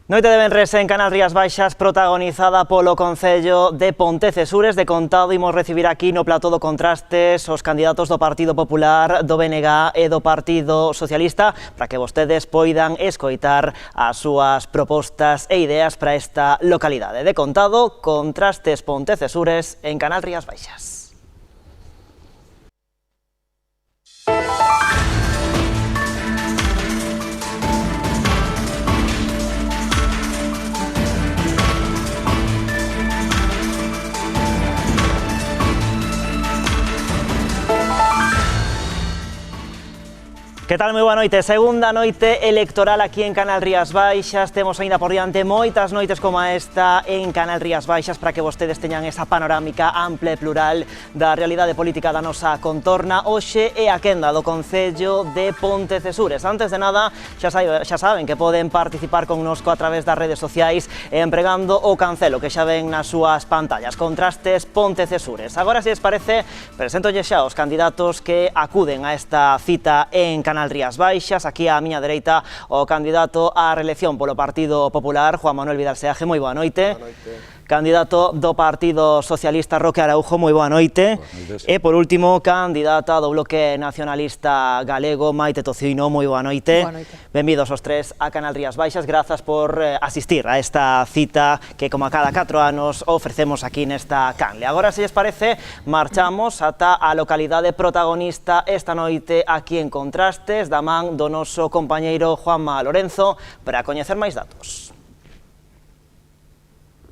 Noite de venres en Canal Rías Baixas, protagonizada polo Concello de Pontecesures. De contado, imos recibir aquí no plató do Contrastes os candidatos do Partido Popular, do BNG e do Partido Socialista, para que vostedes poidan escoitar as súas propostas e ideas para esta localidade. De contado, Contrastes Pontecesures en Canal Rías Baixas. Que tal? Moi boa noite. Segunda noite electoral aquí en Canal Rías Baixas. Temos aínda por diante moitas noites como esta en Canal Rías Baixas para que vostedes teñan esa panorámica ampla e plural da realidade política da nosa contorna. Hoxe é a quenda do Concello de Pontecesures. Antes de nada, xa saben que poden participar connosco a través das redes sociais e empregando o cancelo que xa ven nas súas pantallas. Contrastes Pontecesures. Agora, se les parece, presentolle xa os candidatos que acuden a esta cita en Canal Rías Baixas. Aquí á miña dereita o candidato á reelección polo Partido Popular, Juan Manuel Vidal Seaje. Moi boa noite. Boa noite. Candidato do Partido Socialista, Roque Araujo. Moi boa noite. E por último, candidata do Bloque Nacionalista Galego, Maite Tocino. Moi boa noite. Boa noite. Benvidos os tres a Canal Rías Baixas. Grazas por asistir a esta cita que, como a cada 4 anos, ofrecemos aquí nesta canle. Agora, se les parece, marchamos ata a localidade protagonista esta noite aquí en Contrastes, da man do noso compañeiro Juanma Lorenzo, para coñecer máis datos.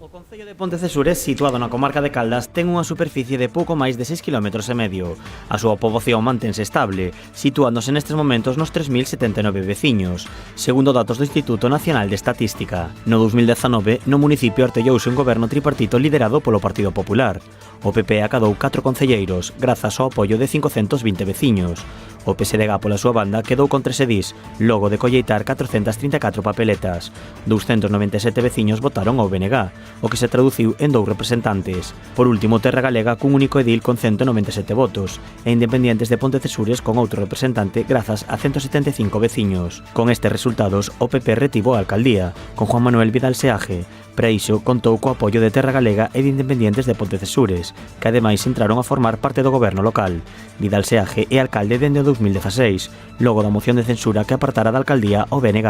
O Concello de Pontecesures, situado na comarca de Caldas, ten unha superficie de pouco máis de 6,5 km. A súa poboación mantense estable, situándose nestes momentos nos 3.079 veciños, segundo datos do Instituto Nacional de Estatística. No 2019, no municipio artellouse un goberno tripartito liderado polo Partido Popular. O PP acadou 4 concelleiros, grazas ao apoio de 520 veciños. O PSDG, pola súa banda, quedou con 3 edís, logo de colleitar 434 papeletas. 297 veciños votaron ao BNG, o que se traduciu en 2 representantes. Por último, Terra Galega cun único edil con 197 votos, e Independientes de Pontecesures con outro representante grazas a 175 veciños. Con estes resultados, o PP retivo a alcaldía, con Juan Manuel Vidal Seaje. Para iso, contou co apoio de Terra Galega e de Independientes de Pontecesures, que ademais entraron a formar parte do goberno local. Vidal Seaje é alcalde dende o 2016, logo da moción de censura que apartara da alcaldía o BNG.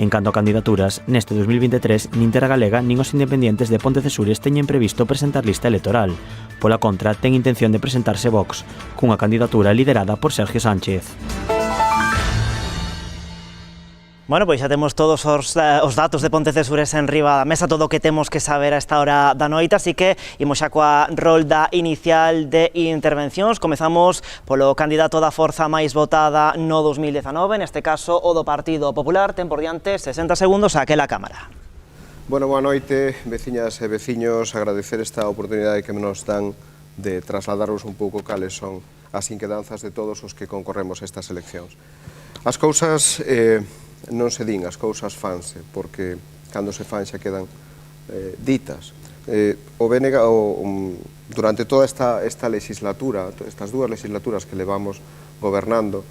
En canto a candidaturas, neste 2023, nin Terra Galega nin os Independientes de Pontecesures teñen previsto presentar lista electoral. Pola contra, ten intención de presentarse Vox, cunha candidatura liderada por Sergio Sánchez. Bueno, pois xa temos todos os datos de Pontecesures en riba da mesa, todo o que temos que saber a esta hora da noite, así que imos xa coa rolda inicial de intervencións. Comezamos polo candidato da forza máis votada no 2019, neste caso o do Partido Popular. Ten por diante 60 segundos a aquela cámara. Bueno, boa noite, veciñas e veciños, agradecer esta oportunidade que nos dan de trasladaros un pouco cales son as inquedanzas de todos os que concorremos a estas eleccións. As cousas non se din, as cousas fanse, porque cando se fan xa quedan ditas. O BNG, durante toda esta legislatura, estas 2 legislaturas que levamos gobernando,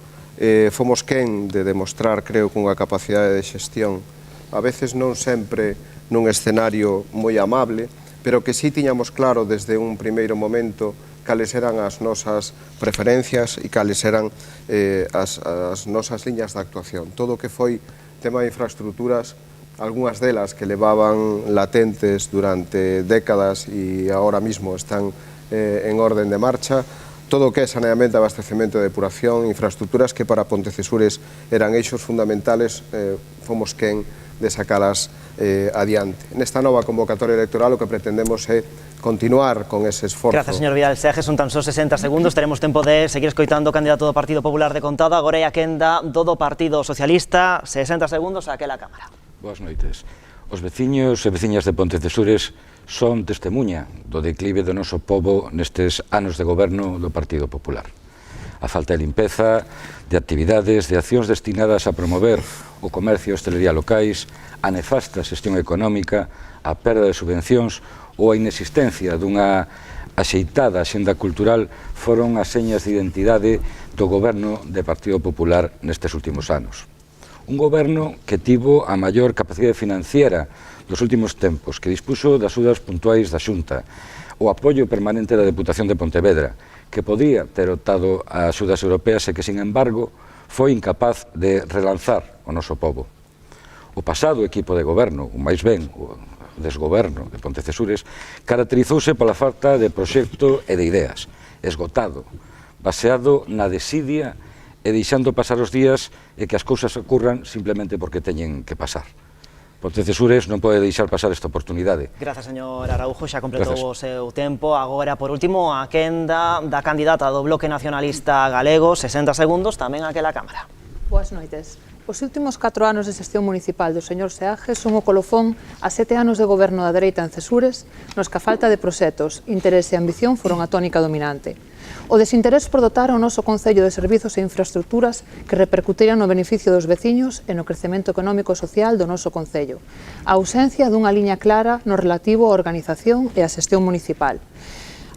fomos quen de demostrar, creo, cunha capacidade de xestión, a veces non sempre nun escenario moi amable, pero que sí tiñamos claro desde un primeiro momento cales eran as nosas preferencias e cales eran as nosas liñas de actuación. Todo o que foi tema de infraestructuras, algunhas delas que levaban latentes durante décadas e agora mismo están en orden de marcha, todo o que é saneamento, abastecemento de depuración, infraestructuras que para Pontecesures eran eixos fundamentales, fomos quen de sacalas adiante. Nesta nova convocatoria electoral o que pretendemos é continuar con ese esforzo. Grazas, señor Vidal Seaje, son tan só 60 segundos, teremos tempo de seguir escoitando o candidato do Partido Popular de contado. Agora é a quenda do Partido Socialista, 60 segundos a aquela cámara. Boas noites. Os veciños e veciñas de Pontecesures son testemunha do declive do noso pobo nestes anos de goberno do Partido Popular. A falta de limpeza, de actividades, de accións destinadas a promover o comercio e a hostelería locais, a nefasta xestión económica, a perda de subvencións ou a inexistencia dunha axeitada axenda cultural foron as señas de identidade do goberno do Partido Popular nestes últimos anos. Un goberno que tivo a maior capacidade financiera dos últimos tempos, que dispuxo das axudas puntuais da Xunta, o apoio permanente da Deputación de Pontevedra, que podía ter optado a axudas europeas e que, sin embargo, foi incapaz de relanzar o noso pobo. O pasado equipo de goberno, o máis ben, o desgoberno de Pontecesures, caracterizouse pola falta de proxecto e de ideas, esgotado, baseado na desidia e deixando pasar os días e que as cousas ocurran simplemente porque teñen que pasar. Pontecesures non pode deixar pasar esta oportunidade. Grazas, señor Araújo, xa completou o seu tempo. Agora, por último, a quenda da candidata do Bloque Nacionalista Galego, 60 segundos, tamén aquela Cámara. Boas noites. Os últimos 4 anos de xestión municipal do señor Seaje son o colofón a 7 anos de goberno da dereita en Cesures, nos que a falta de proxectos, interés e ambición foron a tónica dominante. O desinterés por dotar ao noso Concello de servizos e infraestructuras que repercutiran no beneficio dos veciños e no crecemento económico e social do noso Concello. A ausencia dunha liña clara no relativo á organización e á xestión municipal.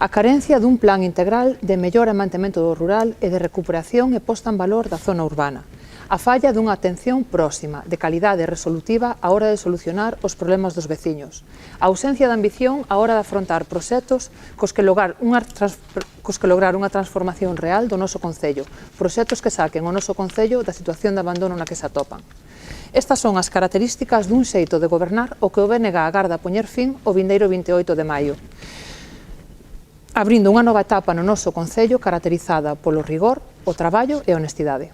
A carencia dun plan integral de mellora e mantemento do rural e de recuperación e posta en valor da zona urbana. A falla dunha atención próxima, de calidade resolutiva á hora de solucionar os problemas dos veciños. A ausencia de ambición á hora de afrontar proxectos cos que lograr unha transformación real do noso Concello, proxectos que saquen o noso Concello da situación de abandono na que se atopan. Estas son as características dun xeito de gobernar o que o BNG agarda poñer fin o vindeiro 28 de maio, abrindo unha nova etapa no noso Concello caracterizada polo rigor, o traballo e a honestidade.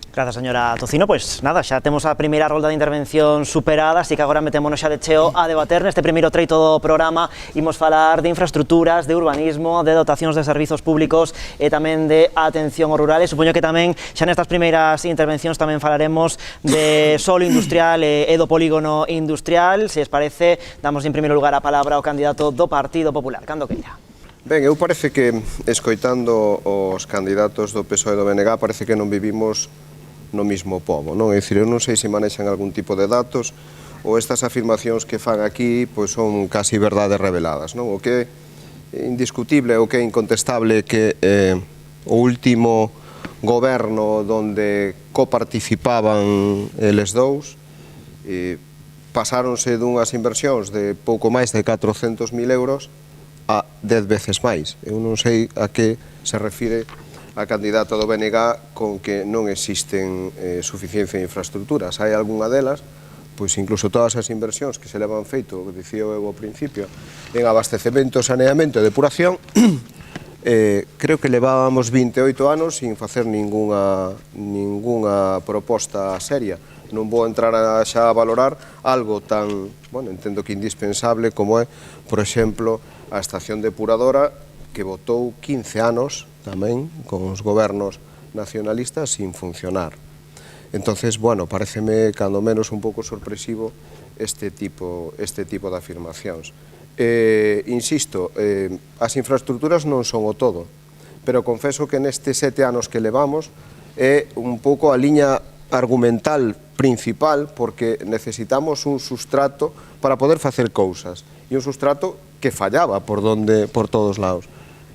Grazas, señora Tocino. Pois nada, xa temos a primeira rolda de intervención superada, así que agora metémonos xa de cheo a debater neste primeiro treito do programa. Imos falar de infraestructuras, de urbanismo, de dotacións de servizos públicos e tamén de atención aos rurales. Supoño que tamén xa nestas primeiras intervencións tamén falaremos de solo industrial e do polígono industrial. Se os parece, damos en primeiro lugar a palabra ao candidato do Partido Popular, cando queira. Ben, eu parece que, escoitando os candidatos do PSOE e do BNG, parece que non vivimos no mismo pobo, non? É dicir, eu non sei se manexan algún tipo de datos ou estas afirmacións que fan aquí pois son casi verdades reveladas, non? O que é indiscutible, o que é incontestable que o último goberno donde coparticipaban eles dous pasáronse dunhas inversións de pouco máis de 400.000 euros a 10 veces máis. Eu non sei a que se refire a candidata do BNG con que non existen suficiencia de infraestructuras. Hai algunha delas, pois incluso todas as inversións que se levan feito, que dicía eu ao principio, en abastecemento, saneamento e depuración, creo que levábamos 28 anos sin facer ningunha proposta seria. Non vou entrar xa a valorar algo tan, bueno, entendo que indispensable como é, por exemplo, a estación depuradora que botou 15 anos tamén con os gobernos nacionalistas sin funcionar. Entonces, bueno, pareceme cando menos un pouco sorpresivo este tipo de afirmacións. Insisto, as infraestructuras non son o todo, pero confeso que nestes 7 anos que levamos é un pouco a liña argumental principal porque necesitamos un sustrato para poder facer cousas e un sustrato que fallaba por todos lados.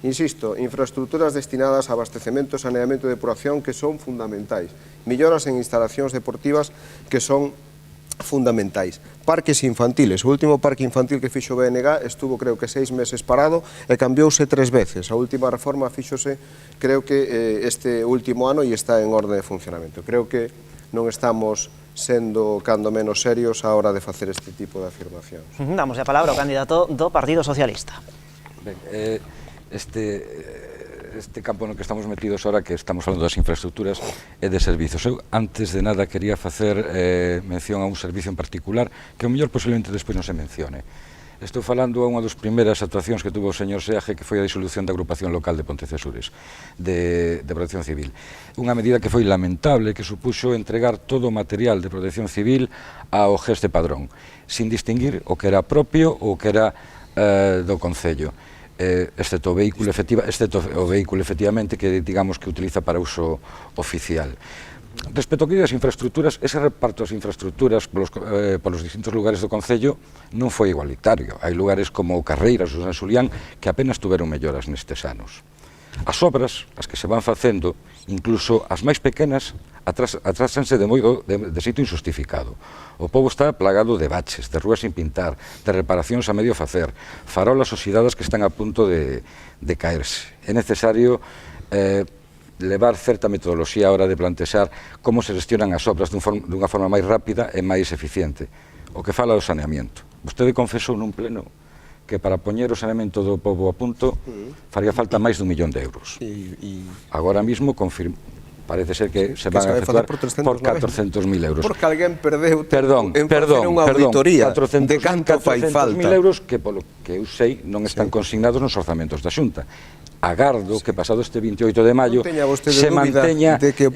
Insisto, infraestructuras destinadas a abastecemento, saneamento e depuración que son fundamentais. Melloras en instalacións deportivas que son fundamentais. Parques infantiles. O último parque infantil que fixo o BNG estuvo, creo que, 6 meses parado e cambiouse 3 veces. A última reforma fixose, creo que este último ano e está en orde de funcionamento. Creo que non estamos sendo cando menos serios a hora de facer este tipo de afirmacións. Damos a palabra ao candidato do Partido Socialista. Ben, este campo no que estamos metidos ahora, que estamos falando das infraestructuras e de servizos. Eu, antes de nada, quería facer mención a un servicio en particular que o mellor posiblemente despois non se mencione. Estou falando a unha das primeiras actuacións que tuvo o señor Seaje, que foi a disolución da agrupación local de Pontecesures, de protección civil. Unha medida que foi lamentable, que supuxo entregar todo o material de protección civil ao Geste Padrón, sin distinguir o que era propio ou o que era do Concello. Excepto o vehículo efectivamente que digamos que utiliza para uso oficial. Respecto ao que das infraestructuras, ese reparto das infraestructuras polos distintos lugares do Concello non foi igualitario. Hai lugares como Carreiras ou San Xulián que apenas tuveron melloras nestes anos. As obras, as que se van facendo, incluso as máis pequenas, atrásanse de xeito injustificado. O pobo está plagado de baches, de rúas sin pintar, de reparacións a medio facer, farolas oxidadas que están a punto de caerse. É necesario levar certa metodoloxía a hora de plantexar como se gestionan as obras dunha forma máis rápida e máis eficiente. O que fala do saneamento. Vostede confesou nun pleno que para poñer o saneamento do pobo a punto faría falta máis de 1 millón de euros. Agora mesmo parece ser que se van a efectuar por 400.000 euros. Porque alguén perdeu Perdón, unha auditoría de canto fai falta. 400.000 euros que, polo que eu sei, non están consignados nos orzamentos da Xunta. Agardo que pasado este 28 de maio se manteña ese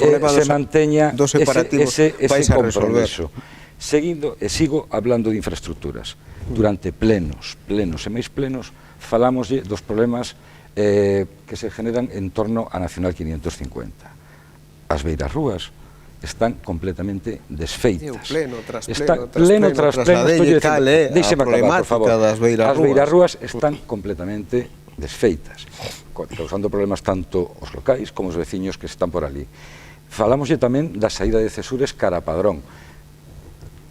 compromiso. Seguindo, e sigo hablando de infraestructuras. Durante plenos e máis plenos, falamos dos problemas que se generan en torno a Nacional 550. As beirarrúas están completamente desfeitas. Pleno tras pleno, deixeme acabar, por favor. As beirarrúas están completamente desfeitas, causando problemas tanto os locais como os veciños que están por ali. Falámoslle tamén da saída de Cesures cara a Padrón.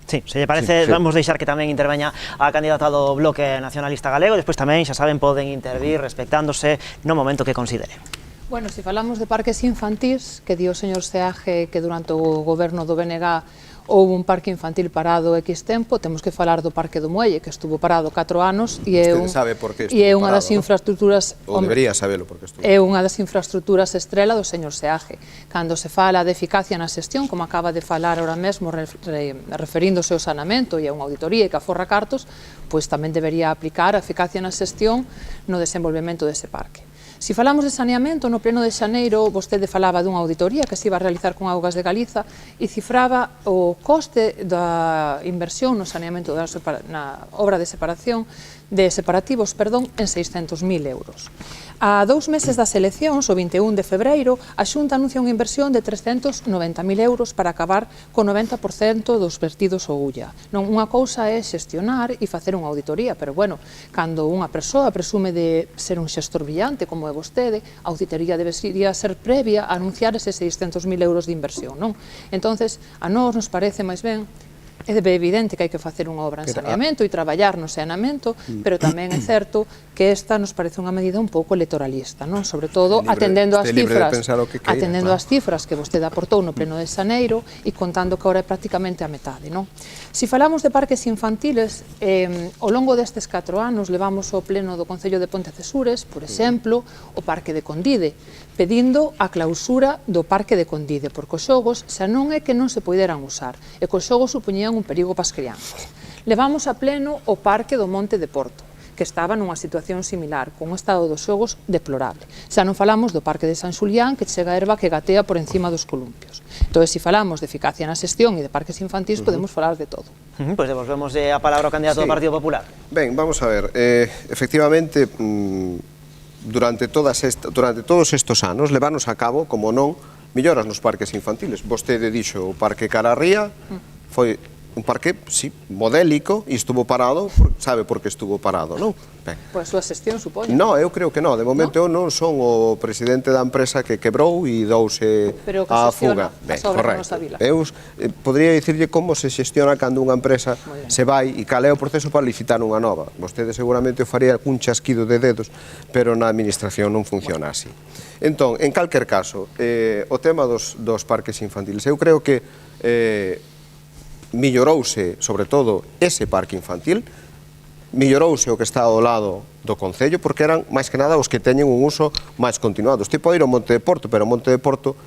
Sí, se lle parece, vamos deixar que tamén interveña a candidata do Bloque Nacionalista Galego, despois tamén, xa saben, poden intervir respectándose no momento que consideren. Bueno, se falamos de parques infantís, que di o señor Seaje que durante o goberno do BNG houve un parque infantil parado X tempo, temos que falar do Parque do Muelle, que estuvo parado 4 anos e é unha das infraestructuras, ou debería sabelo porque estuvo. É unha das infraestructuras estrela do señor Seaje. Cando se fala de eficacia na xestión, como acaba de falar ahora mesmo referíndose ao sanamento e a unha auditoría e que aforra cartos, pois tamén debería aplicar a eficacia na xestión no desenvolvemento dese parque. Se falamos de saneamento, no pleno de xaneiro vostede falaba dunha auditoría que se iba a realizar con Augas de Galiza e cifraba o coste da inversión no saneamento na obra de separativos en 600.000 euros. A 2 meses das eleccións, o 21 de febreiro, a Xunta anuncia unha inversión de 390.000 euros para acabar co 90% dos vertidos ao Ulla. Non, unha cousa é xestionar e facer unha auditoría, pero bueno, cando unha persoa presume de ser un xestor brillante como é vostede, a auditoría debería ser previa a anunciar eses 600.000 euros de inversión, non? Entonces, a nós nos parece máis ben é evidente que hai que facer unha obra en saneamento e traballar no saneamento, pero tamén é certo que esta nos parece unha medida un pouco electoralista, non? Sobre todo atendendo ás cifras que vostede aportou no pleno de xaneiro e contando que agora é prácticamente a metade, non? Se falamos de parques infantiles, ao longo destes 4 anos levamos ao pleno do Concello de Pontecesures, por exemplo, o Parque de Condide, pedindo a clausura do Parque de Condide, porque os xogos xa non é que non se poderan usar, e que os xogos supoñían un perigo para as crianzas. Levamos a pleno o Parque do Monte de Porto, que estaba nunha situación similar, con un estado dos xogos deplorable. Xa non falamos do Parque de San Xulián, que chega a erva que gatea por encima dos columpios. Entón, se falamos de eficacia na xestión e de parques infantís, podemos falar de todo. Pois devolvemos a palabra ao candidato do Partido Popular. Ben, vamos a ver, efectivamente, durante todos estes anos, levarnos a cabo, como non, melloras nos parques infantiles. Vostede dixo o Parque Cararría, foi un parque, sí, modélico, e estuvo parado, sabe por que estuvo parado, non? Pois a súa xestión, supoño. Non, eu creo que non, de momento eu non son o presidente da empresa que quebrou e douse a fuga. Ben, correcto. Eu podría dicirlle como se xestiona cando unha empresa se vai e cal é o proceso para licitar unha nova. Vostede seguramente o faría cun chasquido de dedos, pero na administración non funciona así. Entón, en calquer caso, o tema dos parques infantiles, eu creo que millorouse, sobre todo, ese parque infantil, millorouse o que está ao lado do Concello, porque eran, máis que nada, os que teñen un uso máis continuado. Este pode ir ao Monte de Porto, pero ao Monte de Porto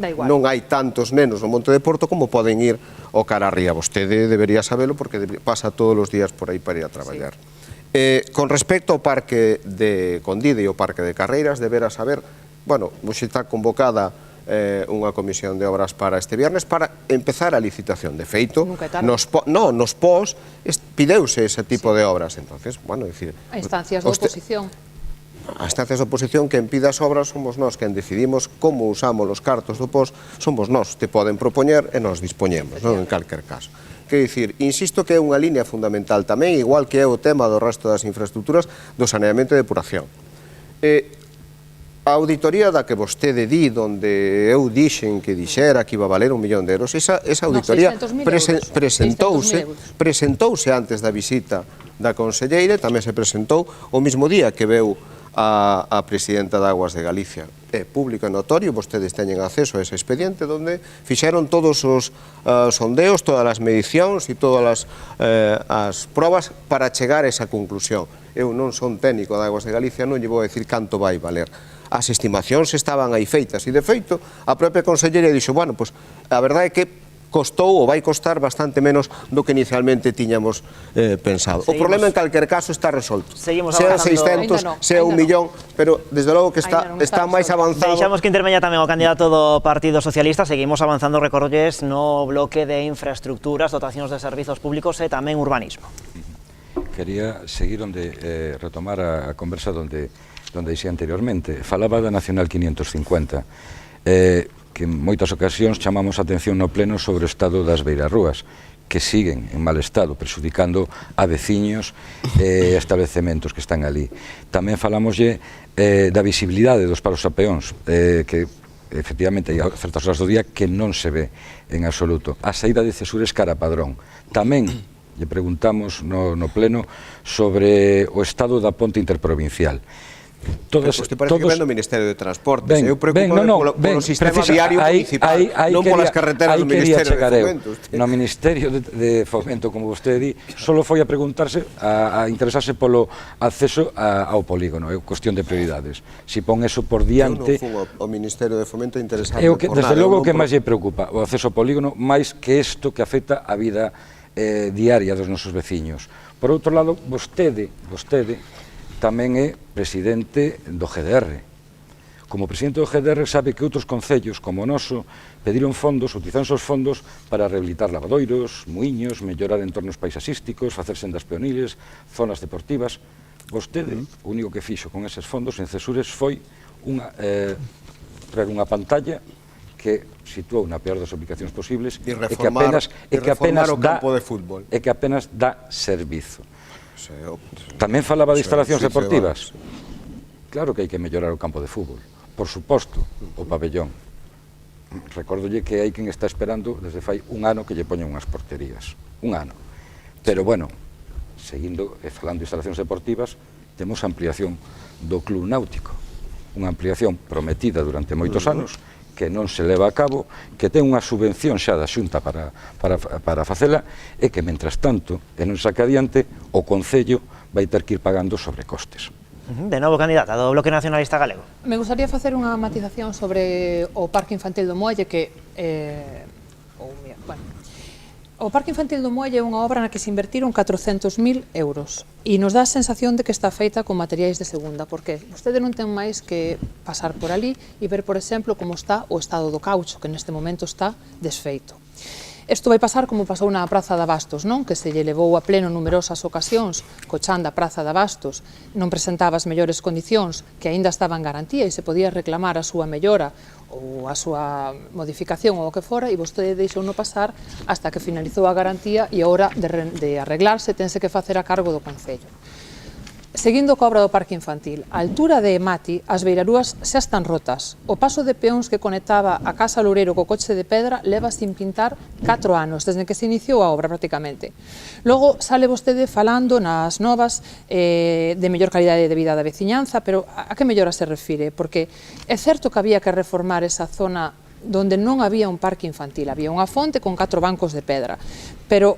non hai tantos nenos no Monte de Porto como poden ir ao Cararría. Vostede debería sabelo, porque pasa todos os días por aí para ir a traballar. Con respecto ao Parque de Condide e ao Parque de Carreiras, deberá saber, bueno, hoxe está convocada unha comisión de obras para este viernes para empezar a licitación. De feito, nos pós pideuse ese tipo de obras. Entonces, bueno, decir, a instancias de oposición. A instancias de oposición, quen pida as obras somos nós, quen decidimos como usamos os cartos do pós somos nós. Te poden propoñer e nos dispoñemos, non, en calquer caso. Quer dicir, insisto que é unha línea fundamental tamén, igual que é o tema do resto das infraestructuras do saneamento e depuración. a auditoría da que vostede di, donde eu dixen que dixera que iba a valer 1 millón de euros, esa auditoría 600.000 euros. presentouse antes da visita da conselleira e tamén se presentou o mismo día que veu a presidenta de Aguas de Galicia. É público e notorio, vostedes teñen acceso a ese expediente onde fixeron todos os sondeos, todas as medicións e todas as probas para chegar a esa conclusión. Eu non son técnico de Aguas de Galicia, non lle vou a decir canto vai valer. As estimacións estaban aí feitas e, de feito, a propia conselleira dixo, bueno, pois, a verdade é que costou ou vai costar bastante menos do que inicialmente tiñamos pensado. O problema, en calquer caso, está resolto. Sea 600, sea 1 millón, pero, desde logo, que está máis avanzado. Deixamos que interveña tamén o candidato do Partido Socialista. Seguimos avanzando, recordolles, no bloque de infraestructuras, dotacións de servizos públicos e tamén urbanismo. Quería seguir retomar a conversa onde dixía anteriormente. Falaba da Nacional 550, que en moitas ocasións chamamos a atención no pleno sobre o estado das beirarrúas, que siguen en mal estado, prexudicando a veciños e establecementos que están ali. Tamén falamoslle da visibilidade dos paros a peóns, que efectivamente hai certas horas do día que non se ve en absoluto. A saída de Cesures cara a Padrón. Tamén lle preguntamos no pleno sobre o estado da ponte interprovincial. Parece que ven do Ministerio de Transportes. Eu preocupo polo sistema viario municipal, non polas carreteras do Ministerio de Fomento. No Ministerio de Fomento, como vostede di, só foi a preguntarse, a interesarse polo acceso ao polígono. É cuestión de prioridades. Si pon eso por diante... Eu non fun ao Ministerio de Fomento interesado por nada. Desde logo que máis lle preocupa o acceso ao polígono, máis que isto que afecta a vida diaria dos nosos veciños. Por outro lado, vostede tamén é presidente do GDR. Como presidente do GDR sabe que outros concellos, como o noso, pediron fondos, utilizan os fondos para rehabilitar lavadoiros, muiños, mellorar entornos paisaxísticos, facer sendas peoniles, zonas deportivas. Vostede, o único que fixo con eses fondos en Cesures foi traer unha pantalla que situou na peor das aplicacións posibles e reformar o campo de fútbol. E que apenas dá servizo. Tamén falaba de instalacións deportivas. Claro que hai que mellorar o campo de fútbol. Por suposto, o pabellón. Recórdolle que hai quen está esperando desde fai 1 ano que lle poñen unhas porterías. 1 ano. Pero, bueno, seguindo e falando de instalacións deportivas, temos a ampliación do Club Náutico. Unha ampliación prometida durante moitos anos, que non se leva a cabo, que ten unha subvención xa da Xunta para facela, e que, mentras tanto, e non saca adiante, o Concello vai ter que ir pagando sobrecostes. De novo, candidata do Bloque Nacionalista Galego. Me gustaría facer unha matización sobre o Parque Infantil do Muelle, que... O Parque Infantil do Muelle é unha obra na que se invertiron 400.000 euros e nos dá a sensación de que está feita con materiais de segunda, porque vostede non ten máis que pasar por ali e ver, por exemplo, como está o estado do caucho, que neste momento está desfeito. Isto vai pasar como pasou na Praza de Abastos, non? Que se lle levou a pleno numerosas ocasións, co chan da Praza de Abastos, non presentaba as mellores condicións, que aínda estaba en garantía e se podía reclamar a súa mellora ou a súa modificación ou o que fora, e vostede deixou no pasar hasta que finalizou a garantía e a hora de arreglarse tense que facer a cargo do Concello. Seguindo coa obra do Parque Infantil, a altura de Mati, as beirarúas xa están rotas. O paso de peóns que conectaba a Casa Loureiro co coche de pedra leva sin pintar 4 anos, desde que se iniciou a obra prácticamente. Logo sale vostede falando nas novas de mellor calidade de vida da veciñanza, pero a que mellora se refire? Porque é certo que había que reformar esa zona donde non había un parque infantil, había unha fonte con 4 bancos de pedra, pero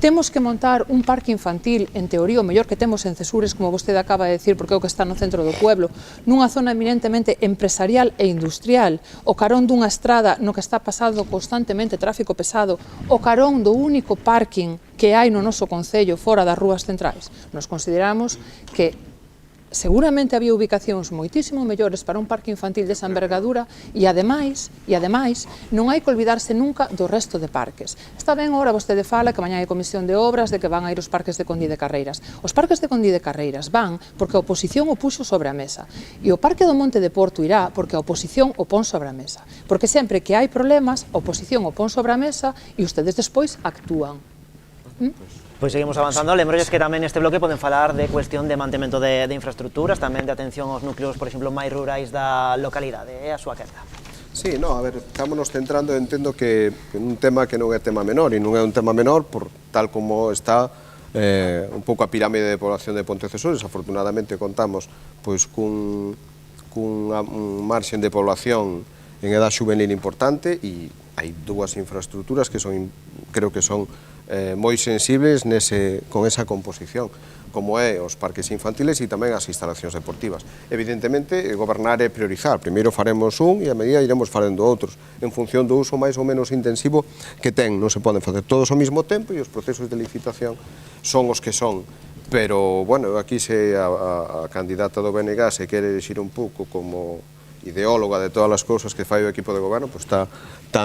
temos que montar un parque infantil, en teoría, o mellor que temos en Cesures, como vostede acaba de decir, porque é o que está no centro do pueblo, nunha zona eminentemente empresarial e industrial, o carón dunha estrada no que está pasando constantemente tráfico pesado, o carón do único parking que hai no noso concello fora das rúas centrais. Nos consideramos que seguramente había ubicacións moitísimo mellores para un parque infantil desa envergadura e ademais non hai que olvidarse nunca do resto de parques. Está ben, agora vostede fala que mañá hai comisión de obras, de que van a ir os parques de Condí de Carreiras. Os parques de Condí de Carreiras van porque a oposición o puxo sobre a mesa e o Parque do Monte de Porto irá porque a oposición o pon sobre a mesa. Porque sempre que hai problemas, a oposición o pon sobre a mesa e ustedes despois actúan. Pois seguimos avanzando. Lembrolles que tamén neste bloque poden falar de cuestión de mantemento de infraestructuras, tamén de atención aos núcleos, por exemplo, máis rurais da localidade, a súa quenda. Sí, no, a ver, estámonos centrando, entendo que en un tema que non é tema menor, e non é un tema menor por tal como está un pouco a pirámide de población de Pontecesures. Afortunadamente contamos pois cun marxen de población en edad juvenil importante e hai dúas infraestructuras que son, creo que son moi sensibles con esa composición, como é os parques infantiles e tamén as instalacións deportivas. Evidentemente, gobernar é priorizar. Primeiro faremos un e a medida iremos facendo outros, en función do uso máis ou menos intensivo que ten. Non se poden facer todos ao mesmo tempo e os procesos de licitación son os que son. Pero, bueno, aquí se a candidata do BNG se quere elixir un pouco como ideóloga de todas as cousas que fai o equipo de goberno, pois está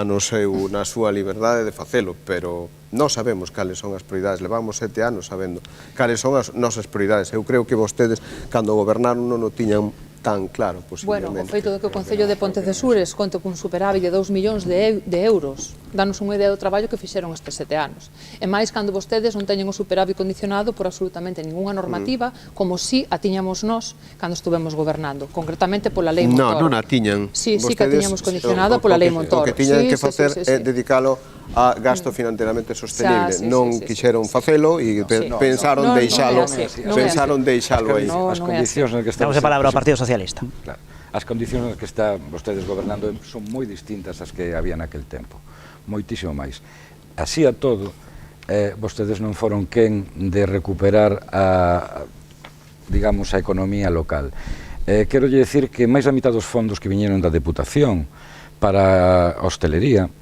na súa liberdade de facelo, pero non sabemos cales son as prioridades. Levamos 7 anos sabendo cales son as nosas prioridades. Eu creo que vostedes, cando gobernaron, non o tiñan tan claro, posiblemente. Bueno, o feito de que o Concello de Pontecesures conte cun superávit de 2 millóns de euros, danos unha idea do traballo que fixeron estes 7 anos. E máis cando vostedes non teñen o superávit condicionado por absolutamente ninguna normativa, como si a tiñamos nós cando estuvemos gobernando, concretamente pola Lei Montoro. Non a tiñan. Sí, que a tiñamos condicionada pola Lei Montoro. O que tiñan que facer é dedicalo a gasto financeramente sostenible. Non quixeron facelo e pensaron deixalo aí. As condicións nas que estamos... Damos a palabra ao Partido Socialista. Claro. As condicións nas que están vostedes gobernando son moi distintas ás que había naquel tempo. Moitísimo máis. Así a todo, vostedes non foron quen de recuperar a economía local. Quero dicir que máis da mitad dos fondos que viñeron da Deputación para a hostelería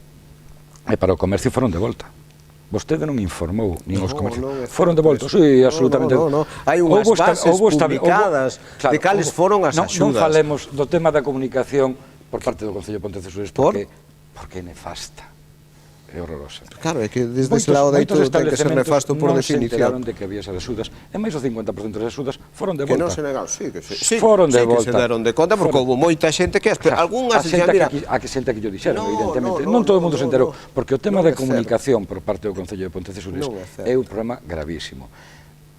e para o comercio foron de volta. Vostede non informou nin os comercios. Foron de volta, sí, absolutamente. Hai unhas bases publicadas de cales foron as axudas. Non falemos do tema da comunicación por parte do Concello de Pontecesures porque é nefasta. É horrorosa. Claro, é que desde ese lado de todo ten que ser nefasto por definición. Non se enteraron de que había esas axudas, e máis do 50% das axudas foron de volta. Que non se negaron, sí, que foron de volta. Sí, que se deron de conta, porque houve moita xente que... Algúnhas xa, mira... A que xente que yo dixeron, evidentemente. Non todo o mundo se enterou, porque o tema da comunicación por parte do Concello de Pontecesures é un problema gravísimo.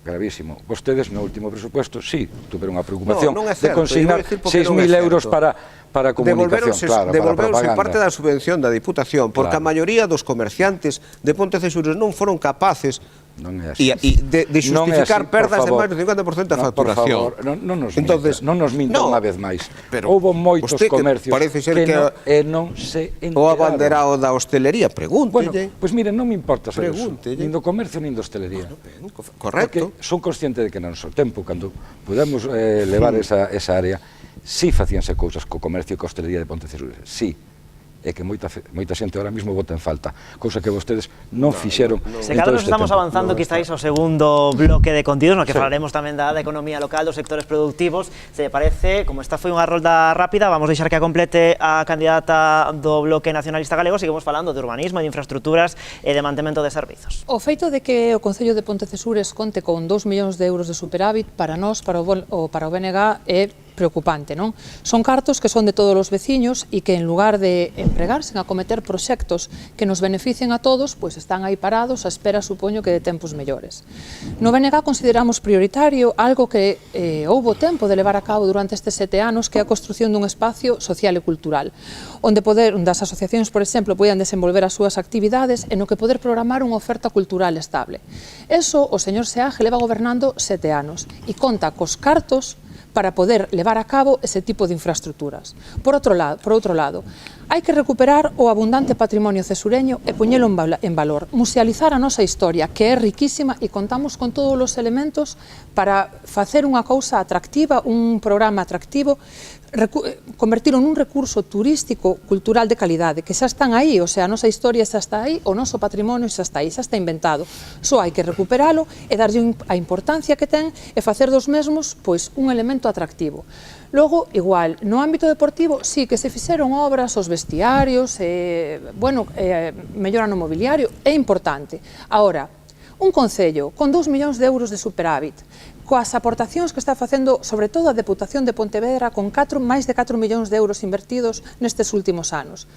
Gravísimo. Vostedes no último presupuesto, sí, tuveron a preocupación de consignar 6.000 euros para a comunicación, claro, devolveronse parte da subvención da Diputación, porque a maioría dos comerciantes de Pontecesures non foron capaces de justificar perdas de máis do 50% da facturación. Non nos minta unha vez máis. Houve moitos comercios que non se enteraron. O abanderado da hostelería, pregúntelle. Pois miren, non me importa saber eso, nin do comercio nin da hostelería. Correcto. Porque son consciente de que no noso tempo, cando pudemos levar esa área, sí facíanse cousas co comercio e co hostelería de Pontecesures, sí. É que moita xente ahora mesmo vota en falta, cousa que vostedes non fixeron. Se cada nos estamos avanzando quizáis ao segundo bloque de contidos, no que falaremos tamén da economía local, dos sectores productivos. Se parece, como esta foi unha rolda rápida, vamos deixar que a complete a candidata do bloque nacionalista galego. Seguimos falando de urbanismo, de infraestructuras e de mantemento de servizos. O feito de que o Concello de Pontecesures conte con 2 millóns de euros de superávit para nós, para o BNG, é preocupante, non? Son cartos que son de todos os veciños e que en lugar de empregarse en acometer proxectos que nos beneficien a todos, pois están aí parados a espera, supoño, que de tempos mellores. No BNG consideramos prioritario algo que houbo tempo de levar a cabo durante estes 7 anos, que é a construción dun espacio social e cultural, onde as asociacións, por exemplo, poidan desenvolver as súas actividades e no que poder programar unha oferta cultural estable. Eso o señor Seaje leva gobernando 7 anos e conta cos cartos para poder levar a cabo ese tipo de infraestructuras. Por outro lado, hai que recuperar o abundante patrimonio cesureño e poñelo en valor, musealizar a nosa historia, que é riquísima e contamos con todos os elementos para facer unha cousa atractiva, un programa atractivo, convertilo nun recurso turístico cultural de calidade, que xa están aí, o sea, a nosa historia xa está aí, o noso patrimonio xa está aí, xa está inventado. Só hai que recuperalo e darlle a importancia que ten e facer dos mesmos pois un elemento atractivo. Logo, igual, no ámbito deportivo, sí que se fixeron obras, os vestiarios, mellora no mobiliario, é importante. Ahora, un concello con 2 millóns de euros de superávit, coas aportacións que está facendo, sobre todo a Deputación de Pontevedra, con máis de 4 millóns de euros invertidos nestes últimos anos.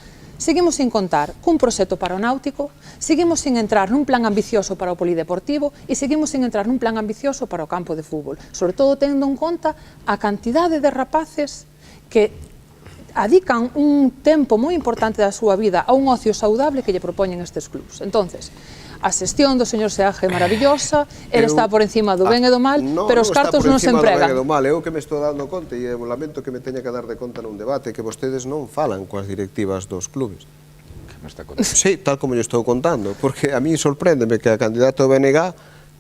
seguimos sin contar cun proxecto para o náutico, seguimos sin entrar nun plan ambicioso para o polideportivo e seguimos sin entrar nun plan ambicioso para o campo de fútbol, sobre todo tendo en conta a cantidade de rapaces que adican un tempo moi importante da súa vida a un ocio saudable que lle propoñen estes clubs. Entonces, a xestión do señor Seaje é maravillosa, ele está por encima do ben e do mal, pero os cartos non se empregan. Eu que me estou dando conta, e lamento que me teña que dar de conta nun debate, que vostedes non falan coas directivas dos clubes. Que me está contando? Sí, tal como yo estou contando, porque a mí sorpréndeme que a candidato do BNG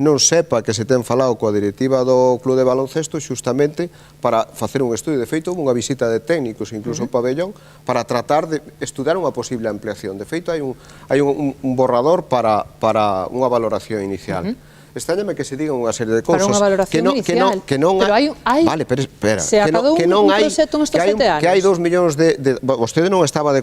non sepa que se ten falado coa directiva do Club de Baloncesto xustamente para facer un estudio. De feito, unha visita de técnicos, incluso ao pabellón, para tratar de estudar unha posible ampliación. De feito, hai un borrador para unha valoración inicial. Extrañame que se digan unha serie de cousas para unha valoración inicial, pero hai vale, pero espera, se acabou un proxecto nestes 7 anos. Que hai 2 millóns de vostede non estaba de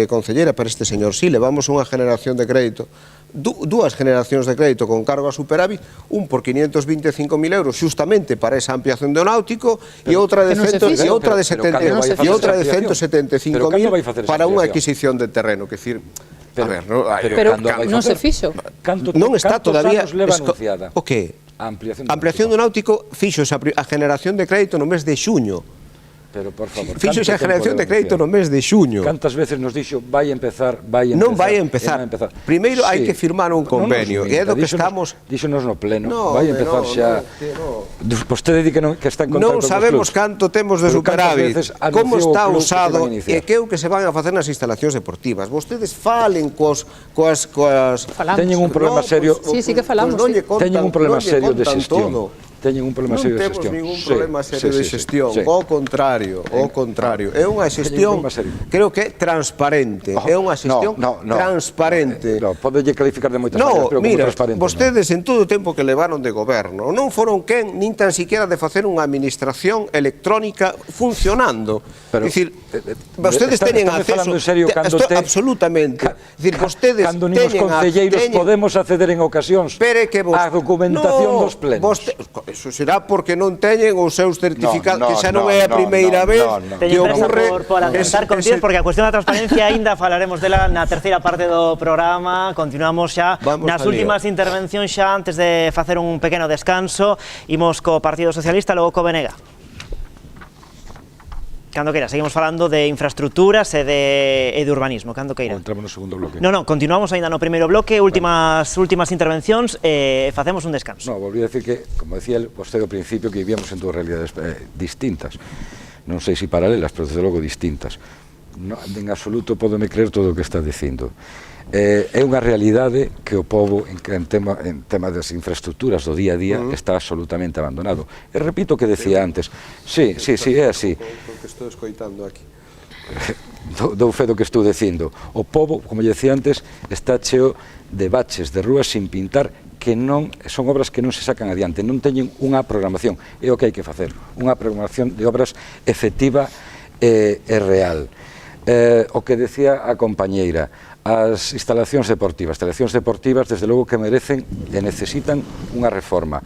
concellera, pero este señor sí, levamos unha generación de crédito, dúas generacións de crédito con cargo a superávit, un por 525.000 euros xustamente para esa ampliación do náutico e outra de 175.000 para unha adquisición de terreno, que decir, pero non se fixo. Non está todavía anunciada. O que? A ampliación do náutico fixose a generación de crédito no mes de xuño. Pero, por favor, fixose a generación de crédito no mes de xuño. Cantas veces nos dixo vai empezar, non vai empezar. Primeiro hai que firmar un convenio, e é do que estamos... Díxonos no pleno, vai empezar xa... Vostede di que está en contacto non sabemos canto temos de superávit, como está usado, e que é o que se van a facer nas instalacións deportivas. Vostedes falen coas... Teñen un problema serio... Sí, que falamos. Teñen un problema serio de xestión. Teñen un problema serio de xestión. Non temos ningún problema serio de xestión, ao contrario, é unha xestión, creo que é transparente, é unha xestión transparente. Podelle calificar de moitas maneiras, pero como transparente. Mira, vostedes en todo o tempo que levaron de goberno, non foron quen nin tan siquiera de facer unha administración electrónica funcionando. É dicir, vostedes teñen acceso, absolutamente, vostedes cando nin os concelleiros podemos acceder en ocasións á documentación dos plenos. Eso será porque non teñen os seus certificados, que xa non é a primeira vez que ocurre... Por adelantar contidos, porque a cuestión da transparencia aínda falaremos dela na terceira parte do programa. Continuamos xa nas últimas intervencións xa antes de facer un pequeno descanso. Imos co Partido Socialista, logo co BNG. Cando queira, seguimos falando de infraestructuras e de urbanismo, cando queira. Entramos no segundo bloque. Non, continuamos aínda no primeiro bloque, últimas intervencións, facemos un descanso. Non, volví a decir que, como decía vostede ao principio, que vivíamos en dúas realidades distintas. Non sei se paralelas, pero desde logo distintas. En absoluto podome creer todo o que está dicindo. É unha realidade que o povo en tema das infraestructuras do día a día está absolutamente abandonado. E repito o que decía antes, sí, é así. O que estou escoitando aquí. Dou fe do que estou dicindo. O povo, como lle decía antes, está cheo de baches, de rúas sin pintar, que non son obras que non se sacan adiante, non teñen unha programación. É o que hai que facer, unha programación de obras efectiva e real. O que decía a compañeira, as instalacións deportivas, desde logo que merecen e necesitan unha reforma,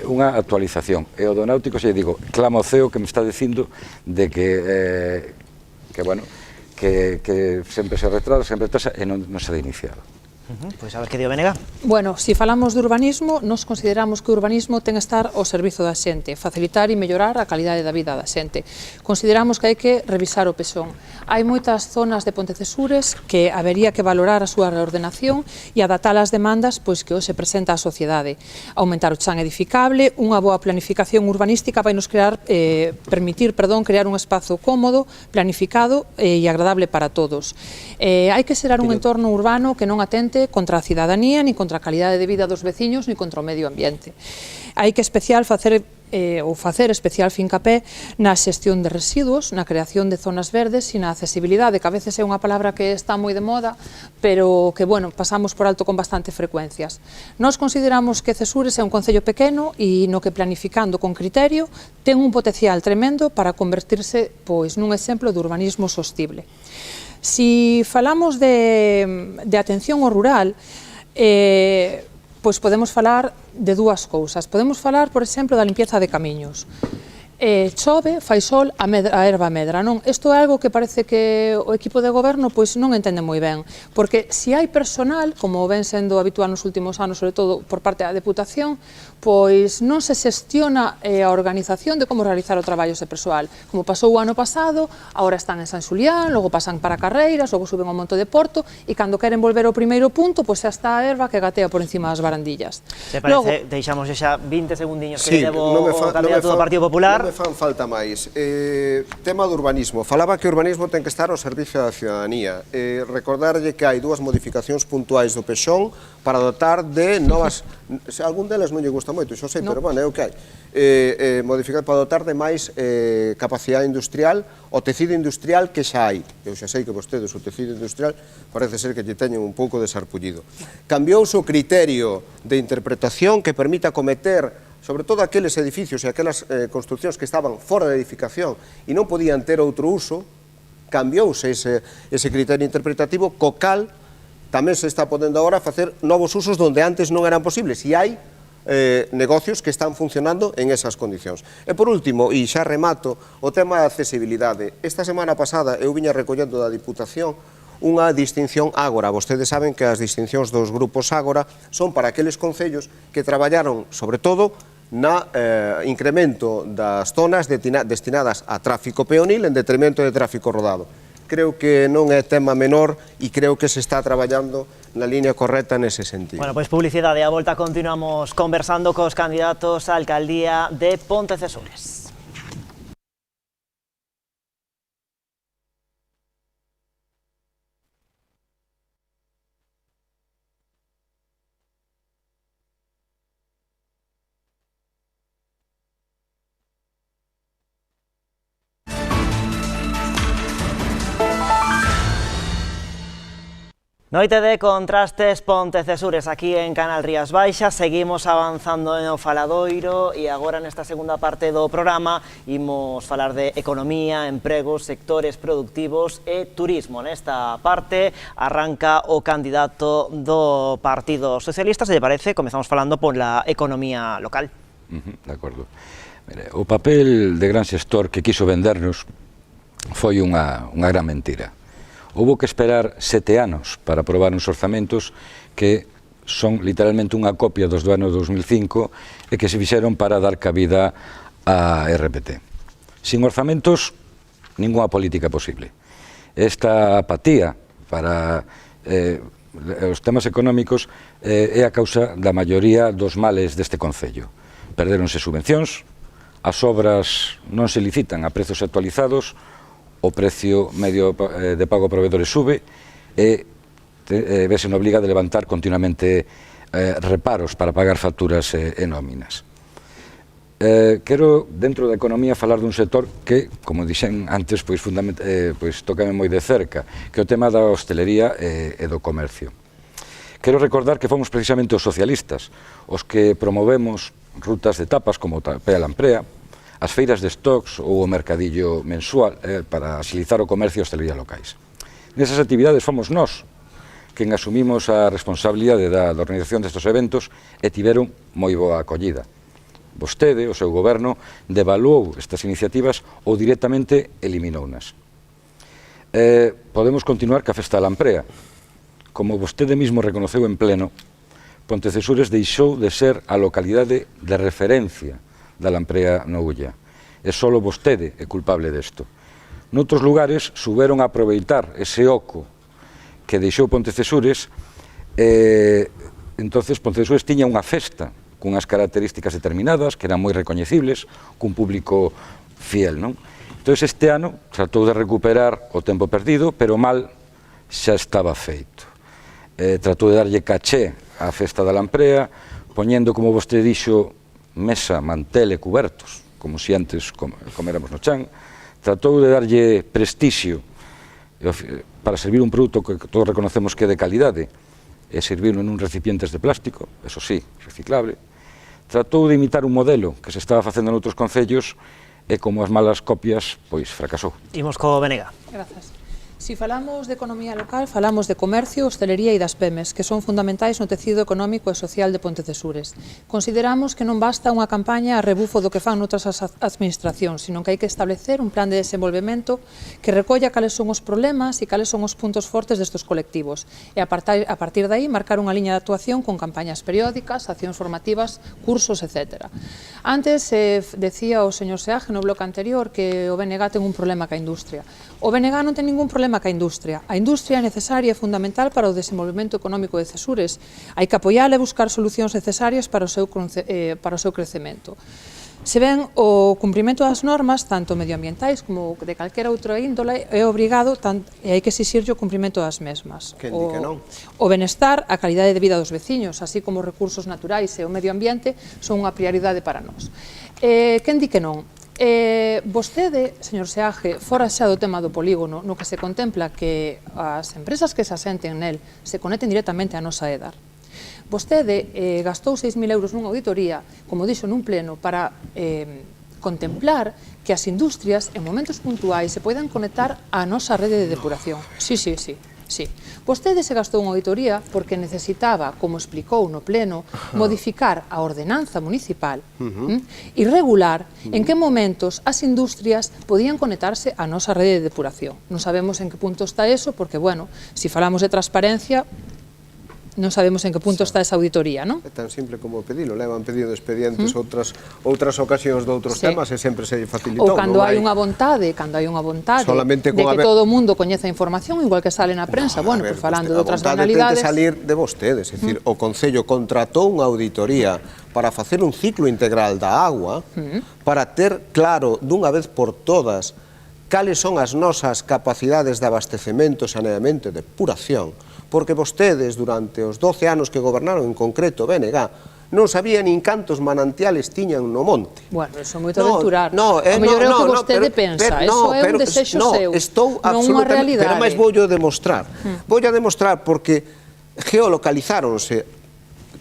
unha actualización. E o do náutico, xe digo, clamo ao ceo que me está dicindo de que sempre se retrasa e non se ha iniciado. Pois a ver que dio BNG. Bueno, se falamos de urbanismo, nos consideramos que o urbanismo ten que estar ao servizo da xente, facilitar e mellorar a calidade da vida da xente. Consideramos que hai que revisar o pezón. Hai moitas zonas de Pontecesures que habería que valorar a súa reordenación e adaptar as demandas pois que hoxe presenta a sociedade. Aumentar o chan edificable, unha boa planificación urbanística vai nos permitir crear un espazo cómodo, planificado e agradable para todos. Hai que xerar un entorno urbano que non atente contra a cidadanía, ni contra a calidade de vida dos veciños, ni contra o medio ambiente. Hai que facer especial fincapé na xestión de residuos, na creación de zonas verdes e na accesibilidade, que a veces é unha palabra que está moi de moda, pero que, pasamos por alto con bastante frecuencias. Nós consideramos que Cesures é un concello pequeno e no que planificando con criterio ten un potencial tremendo para convertirse nun exemplo de urbanismo sostible. Si falamos de atención ao rural, pois podemos falar de dúas cousas. Podemos falar, por exemplo, da limpieza de camiños. chove, fai sol, a erva medra, non? Isto é algo que parece que o equipo de goberno pois non entende moi ben, porque se hai personal, como ven sendo habitual nos últimos anos, sobre todo por parte da Deputación, pois non se xestiona a organización de como realizar o traballo ese persoal. Como pasou o ano pasado, agora están en San Xulián, logo pasan para Carreiras, logo suben ao Monte de Porto, e cando queren volver ao primeiro punto, pois xa está a erva que gatea por encima das barandillas. Se parece, deixamos xa 20 segundiños que levo o candidato do Partido Popular. Non me fan falta máis. Tema do urbanismo. Falaba que o urbanismo ten que estar ao servicio da ciudadanía. Recordarlle que hai dúas modificacións puntuais do Pexón para dotar de novas... Se algún delas non lle gusta moito, xo sei, pero bueno, é o que hai. Modificar para dotar de máis capacidade industrial o tecido industrial que xa hai. Eu xa sei que vostedes o tecido industrial parece ser que lle teñen un pouco desarpullido. Cambiouse o criterio de interpretación que permite acometer sobre todo aqueles edificios e aquelas construccións que estaban fora da edificación e non podían ter outro uso, cambiouse ese criterio interpretativo, co cal tamén se está podendo agora facer novos usos onde antes non eran posibles, e hai negocios que están funcionando en esas condicións. E por último, e xa remato, o tema da accesibilidade. Esta semana pasada eu viña recollendo da Diputación unha distinción Ágora. Vostedes saben que as distincións dos grupos Ágora son para aqueles concellos que traballaron, sobre todo, na incremento das zonas destinadas a tráfico peonil en detrimento de tráfico rodado. Creo que non é tema menor e creo que se está traballando na línea correcta nese sentido. Bueno, pois publicidade, a volta continuamos conversando cos candidatos á alcaldía de Pontecesures. Noite de Contrastes Pontecesures aquí en Canal Rías Baixas. Seguimos avanzando no faladoiro e agora nesta segunda parte do programa imos falar de economía, empregos, sectores productivos e turismo. Nesta parte arranca o candidato do Partido Socialista. Se lle parece, comezamos falando pola economía local. De acordo. Mire, o papel de gran xestor que quiso vendernos foi unha gran mentira. Houbo que esperar 7 anos para aprobar uns orzamentos que son literalmente unha copia dos do ano 2005 e que se fixeron para dar cabida á RPT. Sin orzamentos, ningunha política posible. Esta apatía para os temas económicos é a causa da maioría dos males deste concello. Perderonse subvencións, as obras non se licitan a prezos actualizados, o precio medio de pago a proveedores sube e vese obriga de levantar continuamente reparos para pagar facturas e nóminas. Quero, dentro da economía, falar dun sector que, como dixen antes, tócame moi de cerca, que é o tema da hostelería e do comercio. Quero recordar que fomos precisamente os socialistas os que promovemos rutas de tapas como Tapea Lamprea, as feiras de stocks ou o mercadillo mensual para axilizar o comercio e a hostelería locais. Nesas actividades fomos nós quen asumimos a responsabilidade da organización destes eventos e tiveron moi boa acollida. Vostede, o seu goberno, devaluou estas iniciativas ou directamente eliminounas. Podemos continuar ca Festa da Lamprea. Como vostede mesmo reconoceu en pleno, Pontecesures deixou de ser a localidade de referencia da Lamprea no Ulla. E só vostede é culpable desto. Noutros lugares souberon aproveitar ese oco que deixou Pontecesures entonces Pontecesures tiña unha festa cunhas características determinadas que eran moi recoñecibles, cun público fiel, non? Entón este ano tratou de recuperar o tempo perdido, pero mal xa estaba feito. Tratou de darlle caché á Festa da Lamprea, poñendo, como vostede dixo, mesa, mantel e cubertos, como se antes coméramos no chan. Tratou de darlle prestixio para servir un produto que todos reconocemos que é de calidade e servirlo en un recipientes de plástico, eso sí, reciclable. Tratou de imitar un modelo que se estaba facendo en outros concellos e como as malas copias, pois fracasou. Imos co Benega. Grazas. Si falamos de economía local, falamos de comercio, hostelería e das PEMES, que son fundamentais no tecido económico e social de Pontecesures. Consideramos que non basta unha campaña a rebufo do que fan noutras administracións, sino que hai que establecer un plan de desenvolvemento que recolla cales son os problemas e cales son os puntos fortes destes colectivos, e a partir de aí marcar unha liña de actuación con campañas periódicas, accións formativas, cursos, etc. Antes decía o señor Seaje no bloque anterior que o BNG ten un problema ca industria. O BNG non ten ningún problema ca industria. A industria é necesaria e fundamental para o desenvolvemento económico de Cesures. Hai que apoiala e buscar solucións necesarias para o seu crecemento. Se ven, o cumprimento das normas, tanto medioambientais como de calquera outra índole, é obrigado e hai que exixirlle o cumprimento das mesmas. Quen di que non? O benestar, a calidade de vida dos veciños, así como os recursos naturais e o medio ambiente, son unha prioridade para nós. Quen di que non? Vostede, señor Seaje, fora xa do tema do polígono, no que se contempla que as empresas que se asenten nel se conecten directamente a nosa EDAR. Vostede gastou 6.000 euros nunha auditoría, como dixo nun pleno, para contemplar que as industrias en momentos puntuais se poidan conectar á nosa rede de depuración. Sí. Vostede se gastou unha auditoría porque necesitaba, como explicou no pleno, modificar a ordenanza municipal e regular en que momentos as industrias podían conectarse á nosa rede de depuración. Non sabemos en que punto está eso, porque, bueno, se falamos de transparencia, non sabemos en que punto está esa auditoría, non? É tan simple como pedilo, levan pedido expedientes outras ocasións de outros temas e sempre se facilitou. Ou cando hai unha vontade, de que todo o mundo coñeza a información, igual que sale na prensa, bueno, pues falando de outras banalidades. A vontade ten que salir de vostedes, é dicir, o Concello contratou unha auditoría para facer un ciclo integral da agua, para ter claro dunha vez por todas cales son as nosas capacidades de abastecemento, saneamento e depuración, porque vostedes, durante os 12 anos que gobernaron, en concreto BNG, non sabían nin cantos manantiales tiñan no monte. Bueno, eso é moito aventurar. O mellor é o que vostede pensa, eso é un desexo seu, non unha realidade. Pero máis voulle demostrar. Voulle demostrar porque geolocalizáronse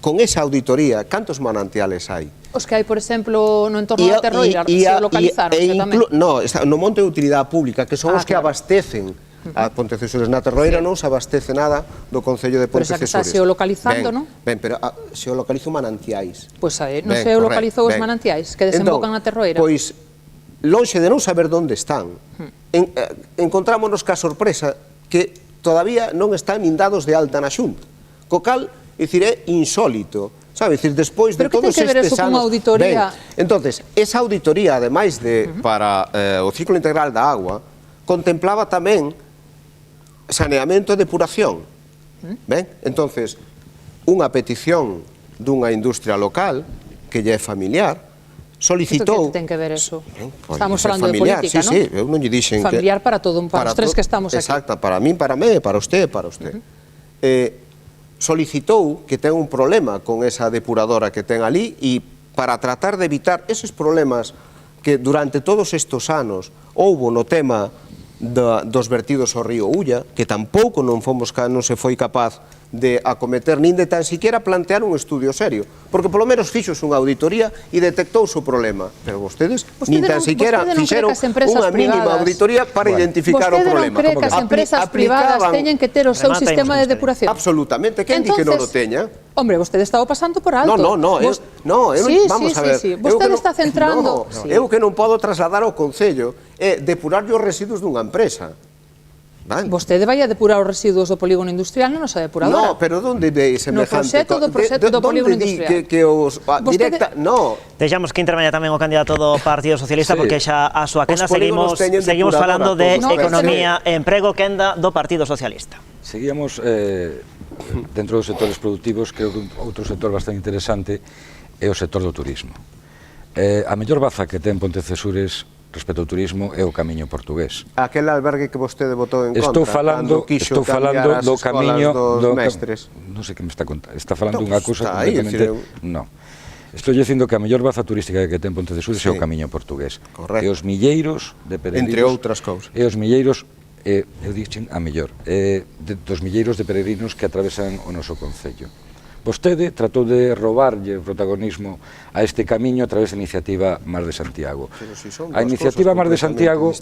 con esa auditoría cantos manantiales hai. Os que hai, por exemplo, no entorno da Terroira, geolocalizáronse tamén. No, no monte de utilidade pública, que son os que abastecen a Pontecesures. Na Terroira non se abastece nada do Concello de Pontecesures. Pero xa que está xeolocalizando, non? Ben, pero xeolocalizo manantiais. Pois non xeolocalizou os manantiais que desembocan na Terroira. Pois, lonxe de non saber onde están, encontrámonos ca sorpresa que todavía non están nin dados de alta na Xunta. Co cal, é dicir, é insólito. Sabe, dicir, despois de todos estes anos... Pero que ten que ver eso cunha auditoría? Entonces, esa auditoría, ademais de para o ciclo integral da agua, contemplaba tamén saneamento e depuración. Ben? Entonces, unha petición dunha industria local, que lle é familiar, solicitou... Que ten que ver eso? Estamos falando de política, non? Sí, eu non lle dixen que... Familiar para todo, para os tres que estamos aquí. Exacto, para min, para mí, para usted, para usted. Solicitou que ten un problema con esa depuradora que ten ali e para tratar de evitar eses problemas que durante todos estes anos houbo no tema dos vertidos ao río Ulla, que tampouco non se foi capaz de acometer nin de tan siquiera plantear un estudio serio, porque polo menos fixos unha auditoría e detectouse o problema, pero vostedes nin tan siquiera fixeron unha mínima auditoría para identificar o problema. Vostede non cree que as empresas privadas teñen que ter o seu sistema de depuración? Absolutamente, quen di que non o teña? Hombre, vostede está o pasando por alto. Vamos a ver. Vostede está centrando... Eu que non podo trasladar ao Concello é depurar os residuos dunha empresa. Vostede vai a depurar os residuos do polígono industrial na nosa depuradora. No, pero onde ve semejante... No proxecto do polígono industrial. Que os... Directa... No. Deixamos que interveña tamén o candidato do Partido Socialista, porque xa a súa quenda seguimos falando de economía e emprego, quenda do Partido Socialista. Seguíamos dentro dos sectores productivos. Creo que outro sector bastante interesante é o sector do turismo. A mellor baza que ten Pontecesures respecto ao turismo é o camiño portugués. Aquel albergue que vostede votou en contra. Estou falando do camiño dos mestres. Non sei que me está contando. Está falando unha cousa completamente... Non. Estou dicindo que a mellor baza turística que ten Pontecesures é o camiño portugués. Correcto. E os milleiros de peregrinos... Entre outras cousas. E os milleiros, eu dixen a mellor, dos milleiros de peregrinos que atravesan o noso concello. Vostede tratou de robarlle o protagonismo a este camiño a través da iniciativa Mar de Santiago. A iniciativa Mar de Santiago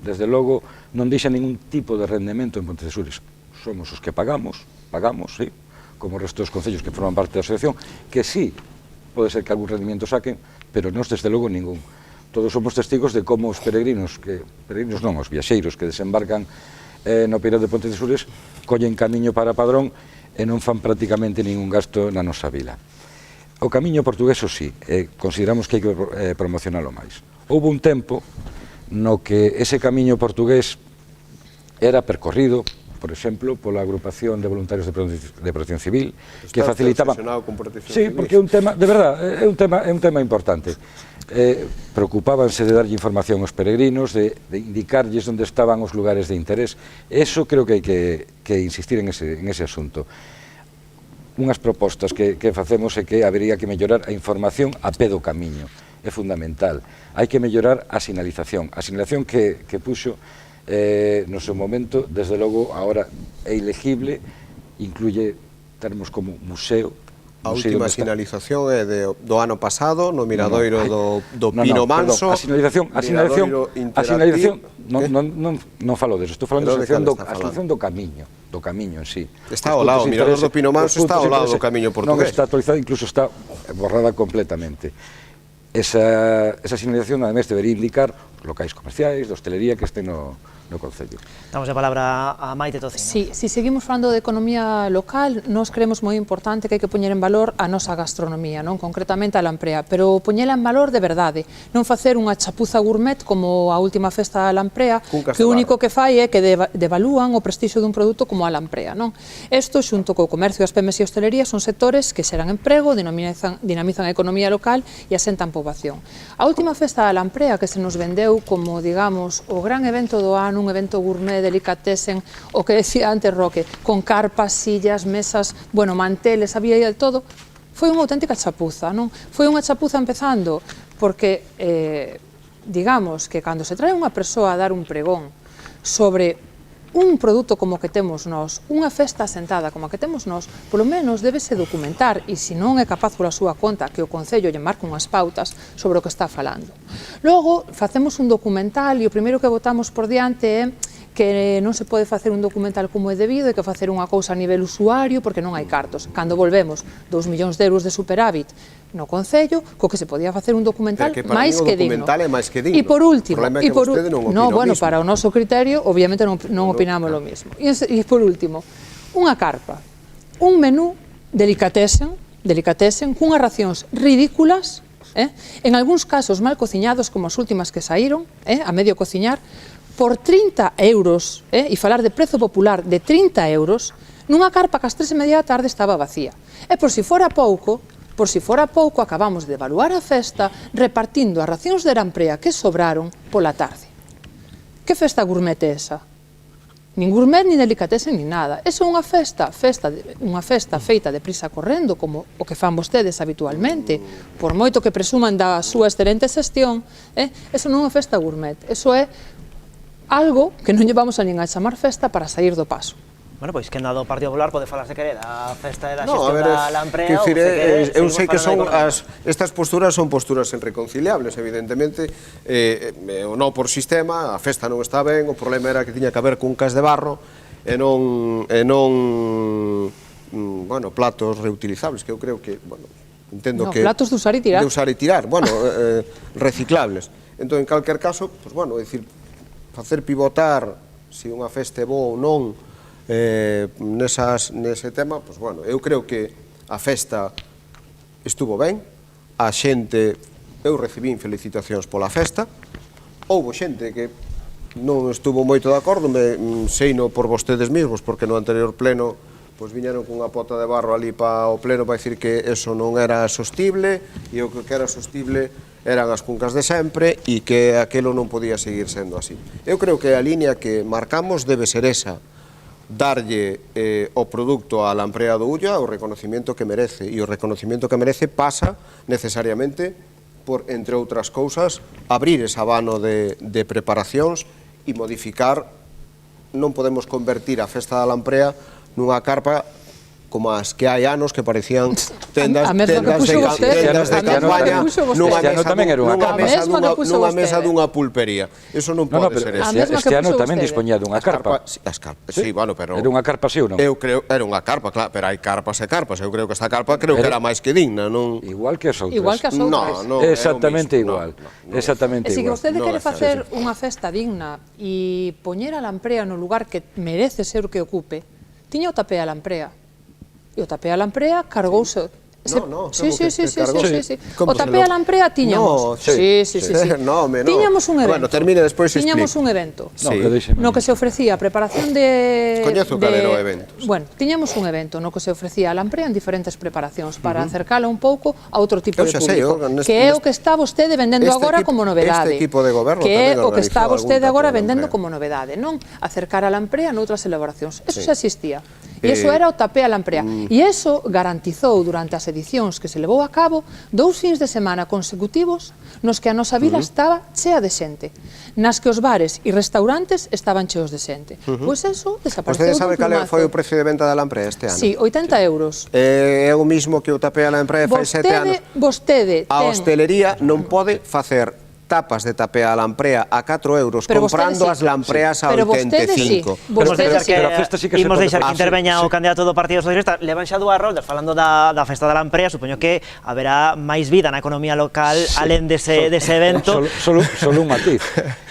desde logo, non deixa ningún tipo de rendemento en Pontecesures. Somos os que pagamos, sí, como o resto dos concellos que forman parte da asociación, que sí, pode ser que algún rendimento saquen, pero nós, desde logo, ningún. Todos somos testigos de como os peregrinos non, os viaxeiros que desembarcan no Peirao de Pontecesures collen camiño para Padrón e non fan prácticamente ningún gasto na nosa vila. O camiño portugués, sí, consideramos que hai que promocionalo máis. Houve un tempo no que ese camiño portugués era percorrido, por exemplo, pola agrupación de voluntarios de protección civil, que facilitaba... Sí, porque é un tema, de verdade, é un tema importante. Preocupábanse de darlle información aos peregrinos, de indicarlles onde estaban os lugares de interés. Eso creo que hai que insistir en ese asunto. Unhas propostas que facemos é que habería que mellorar a información a pé do camiño. É fundamental. Hai que mellorar a sinalización. A sinalización que puxo no seu momento, desde logo, agora é ilegible, incluye termos como museo. A última sinalización é do ano pasado, no miradoiro do Pino Manso. A sinalización non falo deso, estou falando da sinalización do camiño en sí. Está ao lado, o mirador do Pino Manso está ao lado do camiño portugués. Non está actualizada, incluso está borrada completamente. Esa sinalización, además, debería indicar locais comerciais, de hostelería que estén no Concello. Damos a palabra a Maite Tocino. Sí, se seguimos falando de economía local, nós creemos moi importante que hai que poñer en valor a nosa gastronomía, non concretamente a Lamprea, pero poñela en valor de verdade, non facer unha chapuza gourmet como a última festa da Lamprea, que o único que fai é que devalúan o prestixio dun produto como a Lamprea, non? Isto, xunto co comercio, as pemes e hostelería, son sectores que xeran emprego, dinamizan a economía local e asentan poboación. A última festa da Lamprea, que se nos vendeu como, digamos, o gran evento do ano, un evento gourmet, delicatessen, o que decía antes Roque, con carpas, sillas, mesas, bueno, manteles, había de todo, foi unha auténtica chapuza, non? Foi unha chapuza empezando porque, digamos, que cando se trae unha persoa a dar un pregón sobre un produto como que temos nós, unha festa asentada como a que temos nós, polo menos débese documentar, e se non é capaz pola súa conta que o Concello lle marque unhas pautas sobre o que está falando. Logo, facemos un documental e o primeiro que botamos por diante é que non se pode facer un documental como é debido, e que facer unha cousa a nivel usuario porque non hai cartos. Cando volvemos 2 millóns de euros de superávit no Concello, co que se podía facer un documental máis que digno. E por último, para o noso criterio, obviamente non opinamos lo mismo. E por último, unha carpa, un menú delicatessen, cunhas racións ridículas, en algúns casos mal cociñados, como as últimas que saíron, a medio cociñar, por 30 euros, e falar de prezo popular de 30 euros, nunha carpa que ás 3:30 da tarde estaba vacía. E por si fora pouco, acabamos de evaluar a festa repartindo as racións de Lamprea que sobraron pola tarde. Que festa gourmet é esa? Nin gourmet, nin delicatessen, nin nada. Esa é unha festa feita deprisa correndo, como o que fan vostedes habitualmente, por moito que presuman da súa excelente xestión, eso non é festa gourmet, eso é algo que non llevamos a nin a chamar festa para sair do paso. Bueno, pois que nada do Partido Popular pode falar se querer a festa da xestión da Lamprea ou se querer... Eu sei que estas posturas son posturas irreconciliables, evidentemente, o non por sistema, a festa non está ben, o problema era que tiña que haber cuncas de barro e non platos reutilizables, que eu creo que, entendo que... Platos de usar e tirar. De usar e tirar, reciclables. Entón, en calquer caso, facer pivotar se unha festa é boa ou non nese tema, eu creo que a festa estuvo ben, a xente, eu recibín felicitacións pola festa, houbo xente que non estuvo moito de acordo, seino por vostedes mesmos, porque no anterior pleno viñeron cunha pota de barro ali para o pleno para dicir que eso non era sostible, e o que era sostible eran as cuncas de sempre e que aquelo non podía seguir sendo así. Eu creo que a línea que marcamos debe ser esa, darlle o produto á Lamprea do Ulla o reconocimiento que merece, e o reconocimiento que merece pasa necesariamente por, entre outras cousas, abrir ese abano de preparacións e modificar. Non podemos convertir a festa da Lamprea nunha carpa como as que hai anos que parecían tendas A mesma que puxo vostede. de campaña nunha mesa dunha pulpería. Eso non pode ser eso. Este ano tamén dispoñía dunha carpa. Sí, bueno, pero... Era unha carpa, sí ou non? Eu creo, era unha carpa, claro, pero hai carpas e carpas. Eu creo que esta carpa que era máis que digna, non... Igual que as outras. Igual que as outras. Exactamente igual. Exactamente E se que igual. vostede quere facer unha festa digna e poñer a Lamprea no lugar que merece ser o que ocupe, tiña o tapé a Lamprea. E o tapé a Lamprea cargouse... Sí. O tapé a Lamprea tiñamos. Tiñamos un evento. Bueno, termine despois e explico. Tiñamos un evento No que se ofrecía a preparación de... Coñezo cal era o evento. Bueno, tiñamos un evento no que se ofrecía a Lamprea en diferentes preparacións para acercala un pouco a outro tipo de público. Que é o que está vostede vendendo agora como novedade. Este equipo de goberno que é o que está organizou vostede algún agora tapé a vendendo Lamprea. como novedade, non? Acercar a Lamprea noutras elaboracións. Eso xa existía. E iso era o tapé a Lamprea. E iso garantizou durante as edicións que se levou a cabo 2 fins de semana consecutivos nos que a nosa vila estaba chea de xente, nas que os bares e restaurantes estaban cheos de xente. Pois eso desapareceu. Vostede sabe cal foi o precio de venta da Lamprea este ano? Sí, 80 euros. É o mismo que o tapé a Lamprea fai 7 anos. Vostede A ten... hostelería non pode facer tapas de tapé a Lamprea a 4 euros comprando as lampreas a 85. Pero a festa sí que se imos pode deixar que facer. interveña o candidato do Partido Socialista. Levan xa 2 roldas falando da festa da Lamprea. Supoño que haberá máis vida na economía local alén dese evento. Solo un matiz.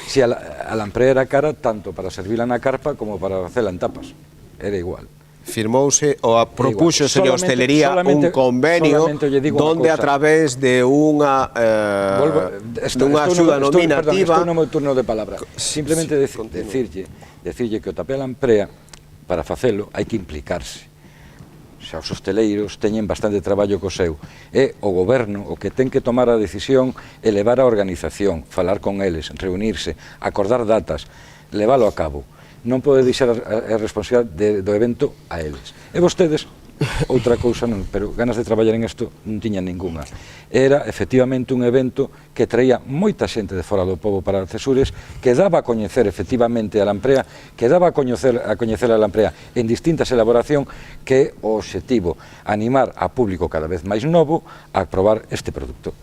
Si a Lamprea era cara tanto para servila na carpa como para facela en tapas. Era igual. Firmouse ou propúxose a hostelería un convenio donde a través de unha axuda nominativa... Estou no meu turno de palabra. Simplemente decirlle que o tapé a Lamprea, para facelo, hai que implicarse. Xa os hosteleiros teñen bastante traballo co seu. É o goberno o que ten que tomar a decisión e levar a organización, falar con eles, reunirse, acordar datas, leválo a cabo. Non pode deixar a responsabilidade do evento a eles. E vostedes, outra cousa non, pero ganas de traballar en isto non tiñan ninguna. Era efectivamente un evento que traía moita xente de fora do pobo para Cesures, que daba a coñecer efectivamente a Lamprea, que daba a coñecer a Lamprea en distintas elaboración, que o obxectivo animar a público cada vez máis novo a probar este produto.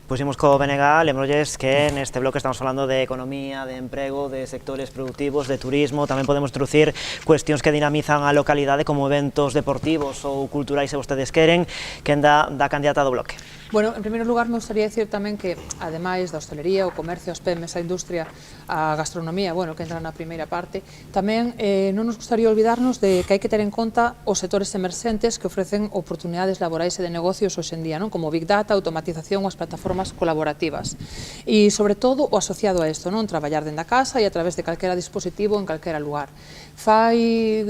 Pusimos co BNG, lembrolles que neste bloque estamos falando de economía, de emprego, de sectores productivos, de turismo. Tamén podemos introducir cuestións que dinamizan a localidade como eventos deportivos ou culturais se vostedes queren. Quen da candidata do bloque? Bueno, en primeiro lugar, me gustaría dicir tamén que, ademais da hostelería, o comercio, as PEMES, a industria, a gastronomía, bueno, que entra na primeira parte, tamén non nos gustaría olvidarnos de que hai que ter en conta os sectores emerxentes que ofrecen oportunidades laborais e de negocios hoxe en día, non? Como Big Data, automatización ou as plataformas colaborativas. E, sobre todo, o asociado a isto, non? Traballar dentro da casa e a través de calquera dispositivo en calquera lugar. Fai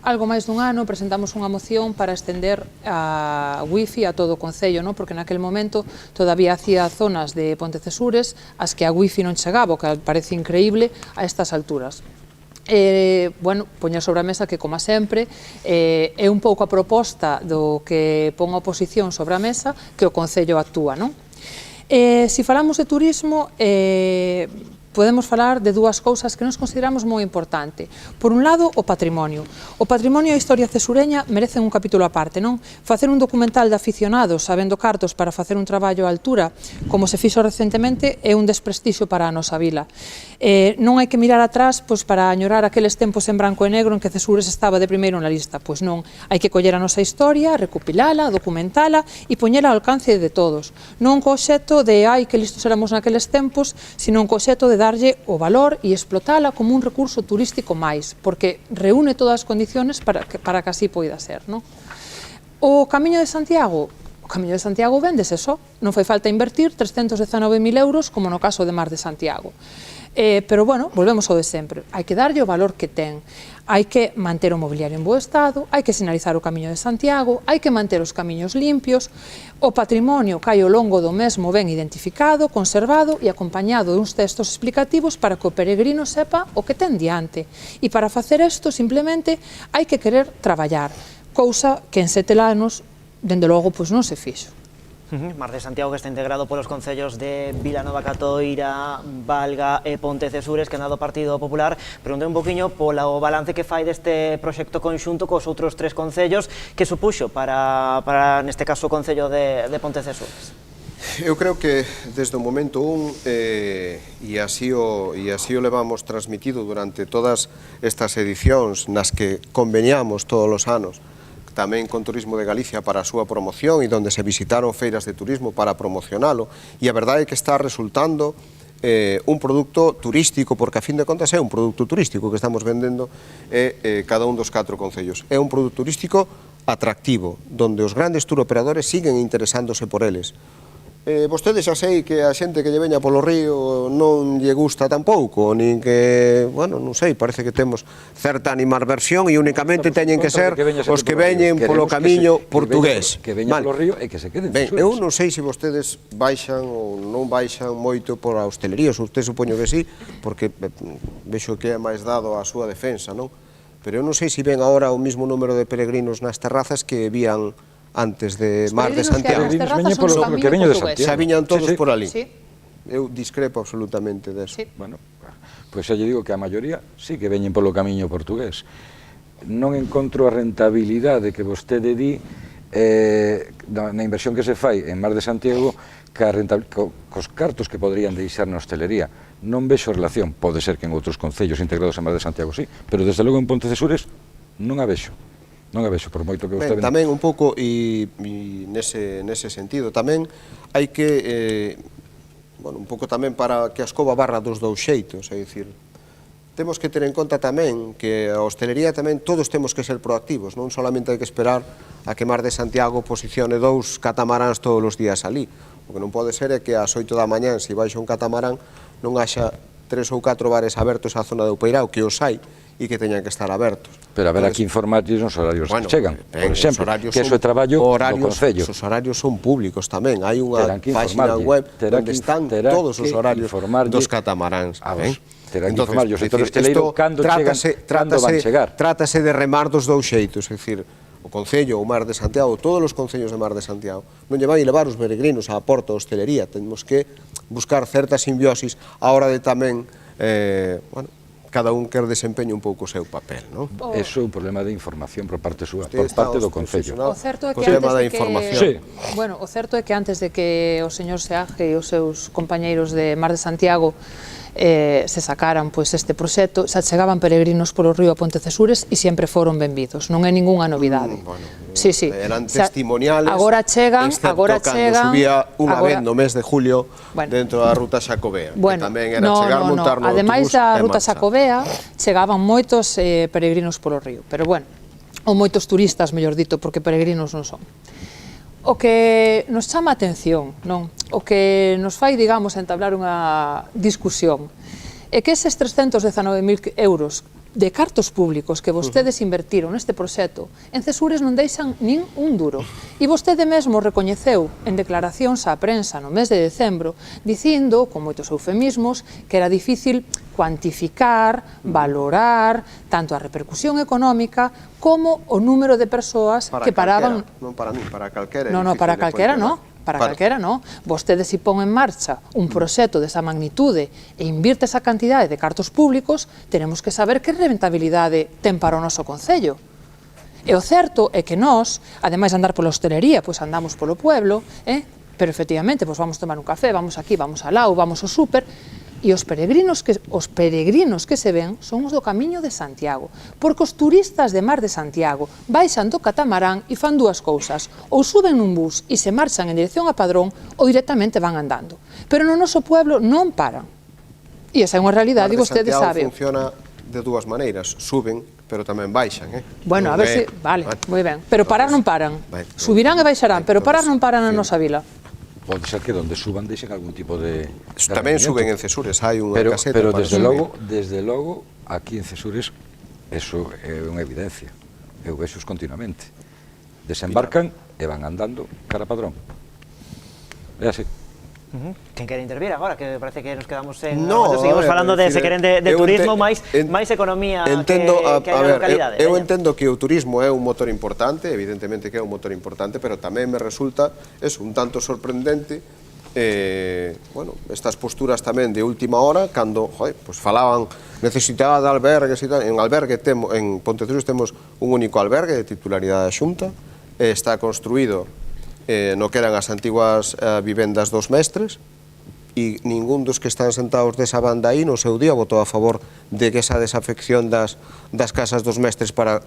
algo máis dun ano presentamos unha moción para estender a wifi a todo o Concello, non? Porque naquel momento todavía hacía zonas de Pontecesures as que a wifi non chegaba, o que parece increíble a estas alturas. Bueno, poñer sobre a mesa que, como sempre, é un pouco a proposta do que pon a oposición sobre a mesa que o Concello actúa, non? Se falamos de turismo, podemos falar de 2 cousas que nos consideramos moi importante. Por un lado, o patrimonio. O patrimonio e a historia cesureña merecen un capítulo aparte, non? Facer un documental de aficionados sabendo cartos para facer un traballo á altura, como se fixo recentemente, é un desprestixio para a nosa vila. Non hai que mirar atrás para añorar aqueles tempos en branco e negro en que Cesures estaba de primeiro na lista. Pois non, hai que coller a nosa historia, recopilala, documentala e poñela ao alcance de todos. Non co obxecto de que listos éramos naqueles tempos, sino co obxecto de darlle o valor e explotala como un recurso turístico máis, porque reúne todas as condiciones para que así poida ser, non? O Camiño de Santiago? O Camiño de Santiago véndese só, non foi falta invertir 319.000 euros como no caso de Mar de Santiago. Pero, bueno, volvemos ao de sempre. Hai que darlle o valor que ten. Hai que manter o mobiliario en bo estado, hai que sinalizar o Camiño de Santiago, hai que manter os camiños limpios, o patrimonio que hai ao longo do mesmo ben identificado, conservado e acompañado de uns textos explicativos para que o peregrino sepa o que ten diante. E para facer isto, simplemente, hai que querer traballar, cousa que en 7 anos, dende logo, non se fixo. Mar de Santiago, que está integrado polos concellos de Vilanova Catoira, Valga e Pontecesures, que anda do Partido Popular. Preguntei un poquinho polo balance que fai deste proxecto conxunto cos outros 3 concellos, que supuxo para neste caso, o concello de Pontecesures. Eu creo que desde o momento 1 e así o levamos transmitido durante todas estas edicións nas que conveniamos todos os anos tamén con Turismo de Galicia para a súa promoción e donde se visitaron feiras de turismo para promocionalo, e a verdade é que está resultando un produto turístico, porque a fin de contas é un produto turístico que estamos vendendo cada un dos 4 concellos. É un produto turístico atractivo, donde os grandes turoperadores siguen interesándose por eles. Vostedes xa sei que a xente que lle veña polo río non lle gusta tampouco, nin que, bueno, non sei, parece que temos certa animadversión e únicamente teñen que ser os que veñen polo camiño portugués. Que veñan polo río e que se queden. Ben, eu non sei se vostedes baixan ou non baixan moito por a hostelería, usted supoño que sí, porque vexo que é máis dado a súa defensa, non? Pero eu non sei se ven agora o mismo número de peregrinos nas terrazas que vían antes de Mar de Santiago. Xa viñan todos por ali. Eu discrepo absolutamente deso. Bueno, pois xa lle digo que a maioría sí que veñen polo camiño portugués. Non encontro a rentabilidade que vostede di na inversión que se fai en Mar de Santiago cos cartos que poderían deixar na hostelería. Non vexo relación, pode ser que en outros concellos integrados en Mar de Santiago sí, pero desde logo en Pontecesures non a vexo. Non a vexo, por moito que vostede... Tamén un pouco, e nese sentido, tamén hai que, bueno, un pouco tamén para que a escoba barra dos dous xeitos, é dicir, temos que ter en conta tamén que a hostelería tamén todos temos que ser proactivos, non solamente hai que esperar a que Mar de Santiago posicione 2 catamaráns todos os días ali, o que non pode ser é que ás 8 da mañán, se baixa un catamarán, non haxa 3 ou 4 bares abertos á zona de Upeirao, que os hai, e que teñan que estar abertos. Pero haberá que informarlles nos horarios que chegan, por exemplo, que eso é traballo do Concello. Os horarios son públicos tamén, hai unha página web onde están todos os horarios dos catamaráns. Terán que informarlle o sector hosteleiro cando chegan, cando van chegar. Trátase de remar dos dous xeitos, é dicir, o Concello, o Mar de Santiago, todos os concellos de Mar de Santiago, non lle vai levar os peregrinos á porta da hostelería, temos que buscar certa simbiosis a hora de tamén, bueno, cada un quer desempeño un pouco o seu papel, non? Eso é un problema de información por parte súa, por parte do Concello. O certo é que antes de que o señor Seaje e os seus compañeiros de Mar de Santiago se sacaran este proxecto, xa chegaban peregrinos polo río a Pontecesures e sempre foron benvidos, non é ningunha novidade. Eran testimoniales, agora chegan, cando subía unha vez no mes de julio dentro da ruta Xacobea, que tamén era chegar, montar no autobús e marchar. Ademais da ruta Xacobea, chegaban moitos peregrinos polo río, pero bueno, ou moitos turistas, mellor dito, porque peregrinos non son. O que nos chama a atención, non? O que nos fai, digamos, entablar unha discusión é que eses 319.000 euros de cartos públicos que vostedes invertiron neste proxecto en Cesures non deixan nin un duro. E vostede mesmo recoñeceu en declaracións á prensa no mes de decembro dicindo, con moitos eufemismos, que era difícil cuantificar, valorar tanto a repercusión económica como o número de persoas que paraban... Non para mí, para calquera. Non, para calquera non. Para calquera non. Vostede se pon en marcha un proxecto desa magnitude e invirte esa cantidade de cartos públicos, tenemos que saber que rentabilidade ten para o noso concello. E o certo é que nós, ademais de andar pola hostelería, pois andamos polo pueblo, pero efectivamente, pois vamos tomar un café, vamos aquí, vamos alá, ou vamos ao súper, e os peregrinos que se ven son os do Camiño de Santiago, porque os turistas de Mar de Santiago baixan do catamarán e fan dúas cousas, ou suben nun bus e se marchan en dirección a Padrón, ou directamente van andando. Pero no noso pueblo non paran. E esa é unha realidade e vostede sabe. Mar de Santiago funciona de dúas maneiras, suben, pero tamén baixan, Bueno, a ver se... Vale, moi ben. Pero parar non paran. Subirán e baixarán, pero parar non paran na nosa vila. Pode ser que donde suban deixen algún tipo de... Tamén suben en Cesures, hai unha caseta. Pero desde logo, aquí en Cesures, eso é unha evidencia. Eu vexos continuamente. Desembarcan e van andando cara a Padrón. É así. Quen quere intervir agora, que parece que nos quedamos en... No, seguimos falando de, se queren, de turismo, máis economía que hai na localidade. Eu entendo que o turismo é un motor importante, evidentemente que é un motor importante, pero tamén me resulta un tanto sorprendente estas posturas tamén de última hora, cando falaban necesitaba de albergues e tal. En Pontecesures temos un único albergue de titularidade da Xunta, está construído no que eran as antiguas vivendas dos mestres, e ningún dos que están sentados desa banda aí no seu día votou a favor de que esa desafección das casas dos mestres para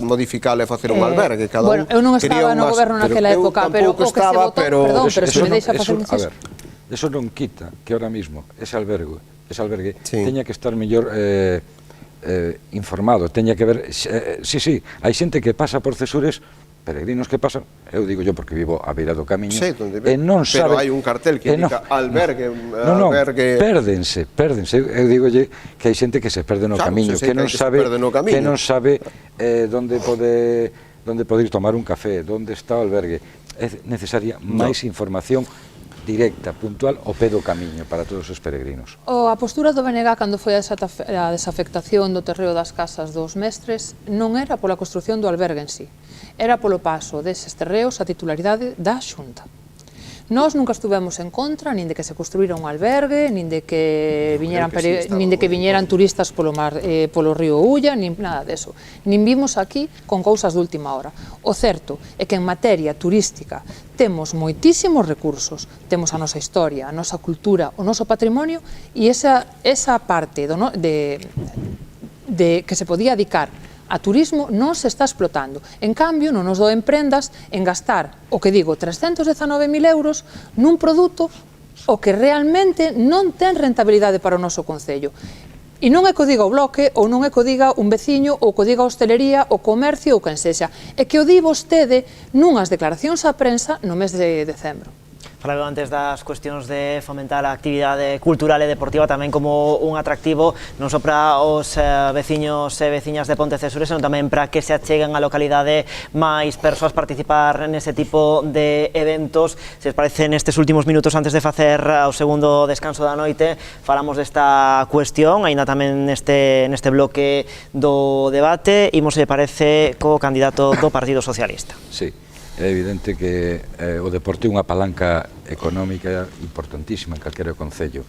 modificarle e facer un albergue. Bueno, eu non estaba no goberno naquela época, pero o que se votou, perdón, pero se me deixa facer un inciso. A ver, eso non quita que ahora mismo ese albergue teña que estar mellor informado, teña que ver, hai xente que pasa por Cesures, peregrinos que pasan, eu digo yo porque vivo a beira do camiño, e non sabe... Pero hai un cartel que indica albergue... Non, pérdense, eu digolle que hai xente que se perde no camiño, que non sabe onde pode ir tomar un café, onde está o albergue. É necesaria máis información directa, puntual, ao pé do camiño para todos os peregrinos. A postura do BNG cando foi a desafectación do terreo das casas dos mestres non era pola construción do albergue en sí, era polo paso deses terreos a titularidade da Xunta. Nós nunca estuvemos en contra nin de que se construíra un albergue, nin de que viñeran turistas polo río Ulla, nin nada deso. Nin vimos aquí con cousas de última hora. O certo é que en materia turística temos moitísimos recursos, temos a nosa historia, a nosa cultura, o noso patrimonio, e esa parte que se podía dedicar a turismo non se está explotando. En cambio, non nos doen prendas en gastar, o que digo, 319.000 euros nun produto o que realmente non ten rentabilidade para o noso concello. E non é que o diga o Bloque, ou non é que o diga un veciño, ou que o diga a hostelería, o comercio, ou quen sexa. É que o di vostede nunhas declaracións á prensa no mes de decembro. Falaba antes das cuestións de fomentar a actividade cultural e deportiva tamén como un atractivo non só para os veciños e veciñas de Pontecesures, senón tamén para que se acheguen á localidade máis persoas participar nese tipo de eventos. Se os parece, nestes últimos minutos antes de facer o segundo descanso da noite, falamos desta cuestión, aínda tamén neste bloque do debate, imos, se parece, co candidato do Partido Socialista. Sí. É evidente que o deporte é unha palanca económica importantísima en calquera concello.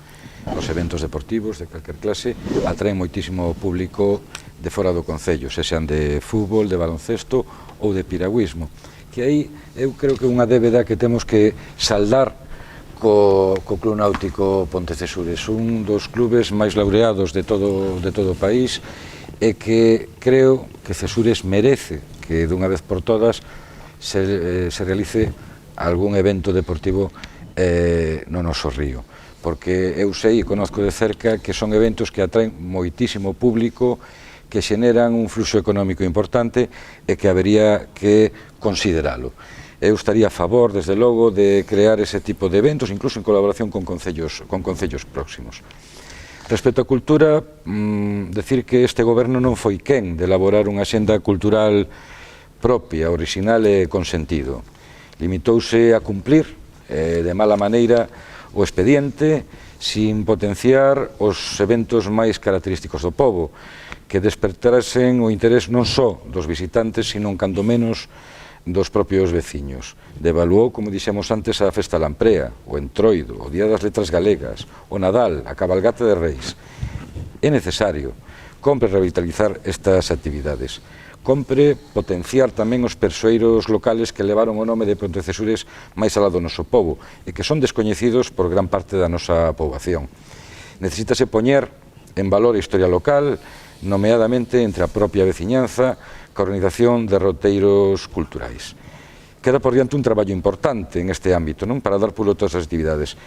Os eventos deportivos de calquer clase atraen moitísimo público de fora do concello, sexan de fútbol, de baloncesto ou de piragüismo. Que aí eu creo que é unha débeda que temos que saldar co Club Náutico Pontecesures, un dos clubes máis laureados de todo o país, e que creo que Cesures merece que dunha vez por todas se realice algún evento deportivo no noso río, porque eu sei e conozco de cerca que son eventos que atraen moitísimo público, que xeneran un fluxo económico importante e que habería que consideralo. Eu estaría a favor, desde logo, de crear ese tipo de eventos, incluso en colaboración con concellos próximos. Respecto á cultura, decir que este goberno non foi quen de elaborar unha axenda cultural propia, original e con sentido. Limitouse a cumplir de mala maneira o expediente, sin potenciar os eventos máis característicos do pobo, que despertasen o interés non só dos visitantes, sino cando menos dos propios veciños. Devaluou, como dixemos antes, a Festa Lamprea, o Entroido, o Día das Letras Galegas, o Nadal, a Cabalgata de Reis. É necesario, compre revitalizar estas actividades. Compre potenciar tamén os persoeiros locales que levaron o nome de Pontecesures máis alá do noso pobo e que son descoñecidos por gran parte da nosa poboación. Necesítase poñer en valor a historia local, nomeadamente entre a propia veciñanza, ca organización de roteiros culturais. Queda por diante un traballo importante en este ámbito, non, para dar pulo a todas as actividades.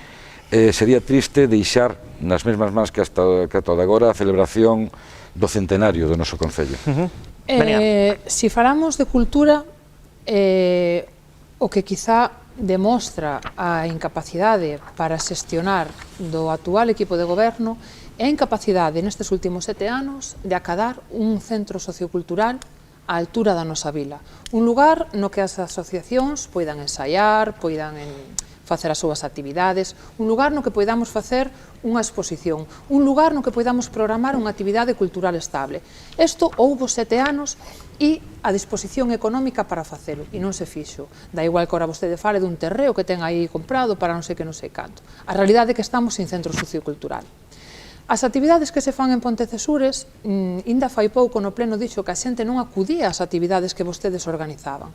Sería triste deixar nas mesmas mans que ata agora a celebración do centenario do noso concello. Si falamos de cultura, o que quizá demostra a incapacidade para xestionar do actual equipo de goberno é a incapacidade nestes últimos 7 anos de acadar un centro sociocultural á altura da nosa vila. Un lugar no que as asociacións poidan ensaiar, poidan facer as súas actividades, un lugar no que poidamos facer unha exposición, un lugar no que poidamos programar unha actividade cultural estable. Isto houbo 7 anos e a disposición económica para facelo, e non se fixo. Da igual que ora vostede fale dun terreo que ten aí comprado para non sei que non sei canto. A realidade é que estamos sin centro sociocultural. As actividades que se fan en Pontecesures, inda fai pouco no pleno dixo que a xente non acudía ás actividades que vostedes organizaban.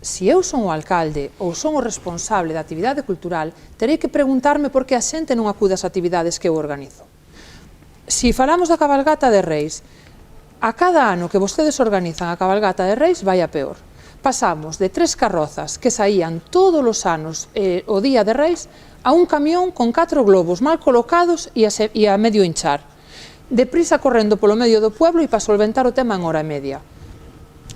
Se eu son o alcalde ou son o responsable da actividade cultural, terei que preguntarme por que a xente non acude ás actividades que eu organizo. Se falamos da cabalgata de Reis, a cada ano que vostedes organizan a cabalgata de Reis vai a peor. Pasamos de 3 carrozas que saían todos os anos o día de Reis a un camión con 4 globos mal colocados e a medio hinchar. Deprisa correndo polo medio do pueblo e para solventar o tema en hora e media.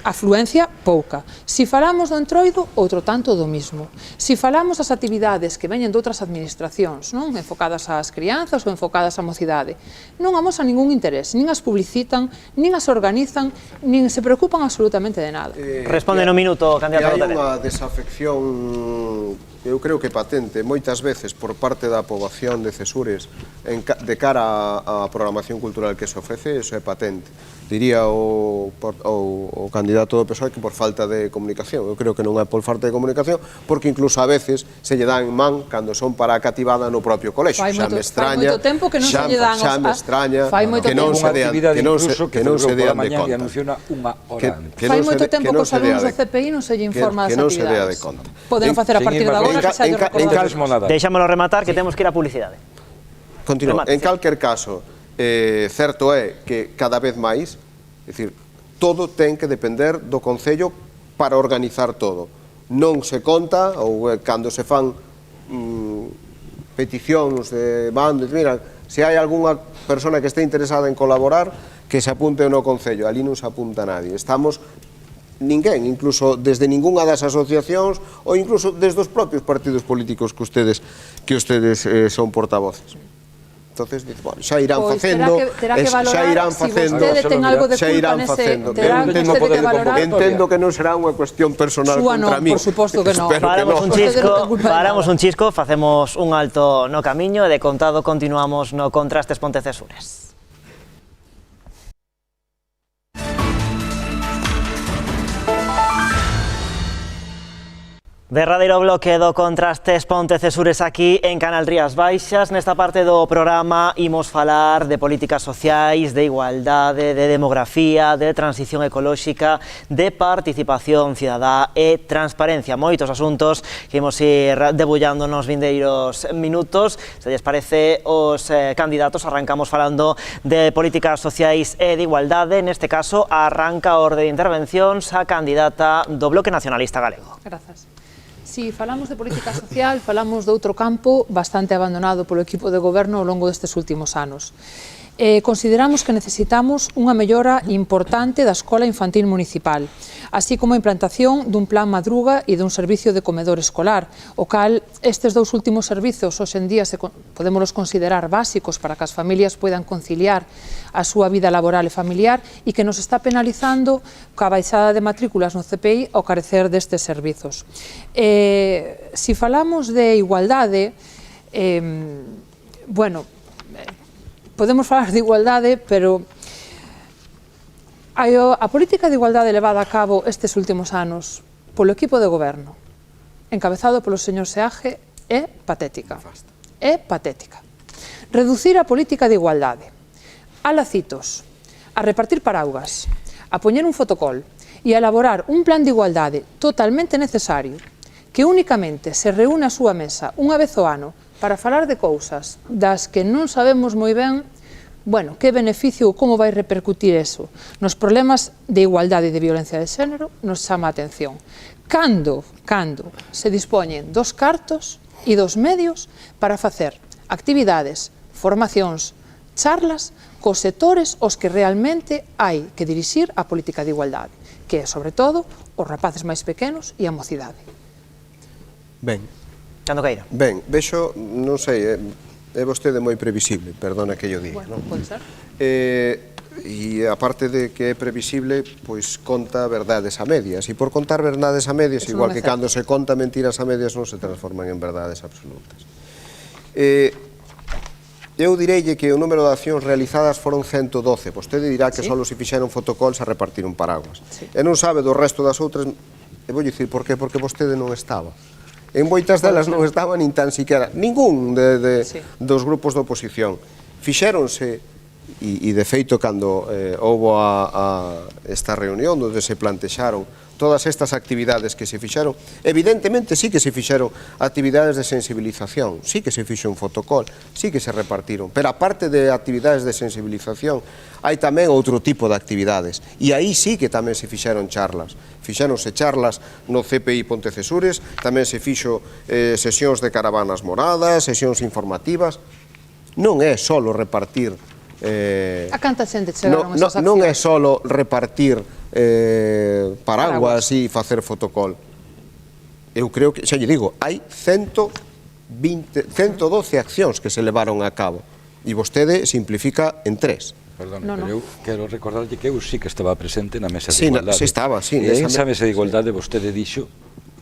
Afluencia, pouca. Se falamos do Entroido, outro tanto do mismo. Se falamos das actividades que veñen de outras administracións, non enfocadas ás crianzas ou enfocadas á mocidade, non amosan ningún interés, nin as publicitan, nin as organizan, nin se preocupan absolutamente de nada. Responde no minuto, candidato Lotería. Hai unha desafección, eu creo que patente, moitas veces por parte da poboación de Cesures de cara á programación cultural que se ofrece, eso é patente. Diría o candidato do PSOE que por falta de comunicación. Eu creo que non é por falta de comunicación, porque incluso a veces se lle dan en man cando son para a cativada no propio colexio. Xa me extraña, fai moito tempo que non se lle dan xa me extraña que non se dean de conta. Fai moito tempo que os alumnos do CPI non se lle informa das actividades. Poden facer a partir de agora que xa lle recordamos. Deixámoslo rematar que temos que ir a publicidade. Continúa. En calquer caso, certo é que cada vez máis, é dicir, todo ten que depender do Concello para organizar todo. Non se conta, ou cando se fan peticións de bandas, mira, se hai algunha persona que este interesada en colaborar, que se apunte no Concello, ali non se apunta nadie. Estamos ninguén, incluso desde ningunha das asociacións ou incluso desde os propios partidos políticos que ustedes son portavoces. Entonces, bueno, xa irán facendo, xa irán facendo, xa irán facendo. Entendo que non será unha cuestión personal contra mí. Por suposto que non. Paramos un chisco, facemos un alto no camiño e de contado continuamos no Contrastes Pontecesures. Derradeiro bloque do Contrastes Pontecesures aquí en Canal Rías Baixas. Nesta parte do programa imos falar de políticas sociais, de igualdade, de demografía, de transición ecolóxica, de participación cidadá e transparencia. Moitos asuntos que imos ir debullando nos vindeiros minutos. Se lles parece, os candidatos arrancamos falando de políticas sociais e de igualdade. Neste caso, arranca a orde de intervencións a candidata do Bloque Nacionalista Galego. Grazas. Si falamos de política social, falamos de outro campo bastante abandonado polo equipo de goberno ao longo destes últimos anos. Consideramos que necesitamos unha mellora importante da escola infantil municipal, así como a implantación dun plan madruga e dun servicio de comedor escolar, o cal estes dous últimos servizos hoxe en día podemos considerar básicos para que as familias poidan conciliar a súa vida laboral e familiar e que nos está penalizando coa baixada de matrículas no CPI ao carecer destes servizos. Si falamos de igualdade, bueno, podemos falar de igualdade, pero a política de igualdade levada a cabo estes últimos anos polo equipo de goberno, encabezado polo señor Seaje, é patética. É patética. Reducir a política de igualdade a lacitos, a repartir paraugas, a poñer un fotocol e a elaborar un plan de igualdade totalmente necesario que únicamente se reúne a súa mesa unha vez ao ano para falar de cousas das que non sabemos moi ben, bueno, que beneficio ou como vai repercutir eso nos problemas de igualdade e de violencia de xénero, nos chama a atención. Cando se dispoñen dos cartos e dos medios para facer actividades, formacións, charlas cos sectores os que realmente hai que dirixir a política de igualdade, que é, sobre todo, os rapaces máis pequenos e a mocidade. Ben. Cando queira. Ben, vexo, non sei, é vostede moi previsible, perdona que yo diga. Bueno, pode ser. E aparte de que é previsible, pois conta verdades a medias. E por contar verdades a medias, igual que cando se conta mentiras a medias, non se transforman en verdades absolutas. Eu direille que o número de accións realizadas foron 112. Vostede dirá que só se fixeron fotocalls a repartir un paraguas. E non sabe do resto das outras. E vou dicir por qué, porque vostede non estaba. En moitas delas non estaba nin tan siquiera ningún dos grupos de oposición. Fixéronse, e de feito cando houbo esta reunión onde se plantexaron todas estas actividades que se fixeron, evidentemente sí que se fixeron actividades de sensibilización, sí que se fixo un fotocall, sí que se repartiron, pero aparte de actividades de sensibilización, hai tamén outro tipo de actividades, e aí sí que tamén se fixeron charlas. Fixéronse charlas no CPI Pontecesures, tamén se fixo sesións de caravanas moradas, sesións informativas. Non é só repartir... A canta xente chegaron esas accións? Non é só repartir paraguas e facer fotocall. Eu creo que, xa lle digo, hai 112 accións que se levaron a cabo e vostede simplifica en 3. Perdón, pero eu quero recordarlle que eu sí que estaba presente na mesa de igualdade. Sí, estaba, sí. E esa mesa de igualdade vostede dixo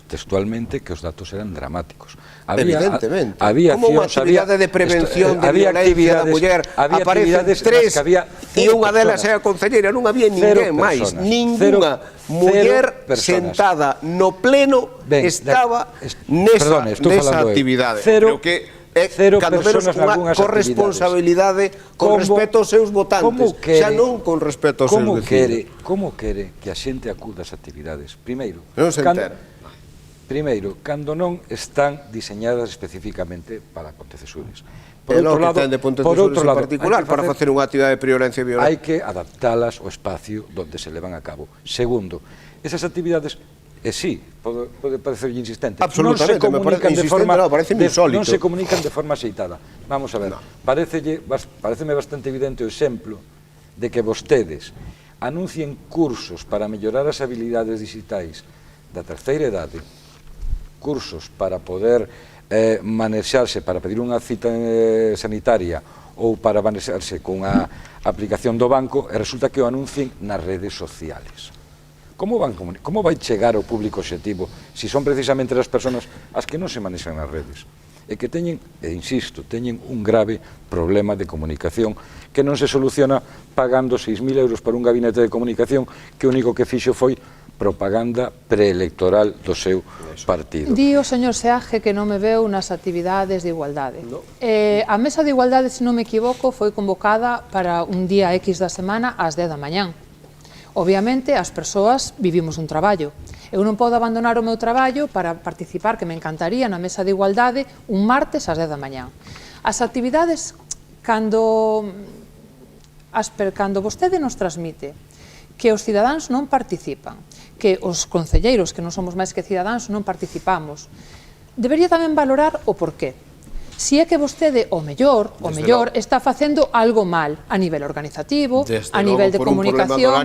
textualmente que os datos eran dramáticos. Evidentemente. Como unha actividade de prevención de violencia da muller aparecen 3 e unha delas é a concelleira, non había ninguén máis, ninguna muller sentada no pleno estaba nesa actividade. Cando menos unha corresponsabilidade con respecto aos seus votantes, xa non con respecto aos seus vecinos. Como quere que a xente acuda ás actividades? Primeiro, cando non están diseñadas especificamente para Pontecesures. É lo que ten de Pontecesures en particular para facer unha actividade de violencia e violencia. Hai que adaptalas ao espacio onde se levan a cabo. Segundo, esas actividades sí, pode parecerlle insistente. Absolutamente, me parece insistente, non, parece insólito. Non se comunican de forma axeitada. Vamos a ver, pareceme bastante evidente o exemplo de que vostedes anuncien cursos para mellorar as habilidades digitais da terceira idade, cursos para poder manexarse, para pedir unha cita sanitaria ou para manexarse con a aplicación do banco, e resulta que o anuncien nas redes sociales. Como vai chegar ao público obxectivo se son precisamente as persoas as que non se manexan nas redes? E que teñen, e insisto, teñen un grave problema de comunicación que non se soluciona pagando 6.000 euros para un gabinete de comunicación que o único que fixo foi propaganda preelectoral do seu partido. Di o señor Seaje que non me veu nas actividades de igualdade. A mesa de igualdade, se non me equivoco, foi convocada para un día X da semana ás 10 da mañán. Obviamente, as persoas vivimos un traballo. Eu non podo abandonar o meu traballo para participar, que me encantaría, na mesa de igualdade un martes ás 10 da mañán. As actividades, cando vostede nos transmite que os cidadáns non participan, que os concelleiros, que non somos máis que cidadáns, non participamos, debería tamén valorar o porqué. Si é que vostede, o mellor, está facendo algo mal a nivel organizativo, a nivel de comunicación.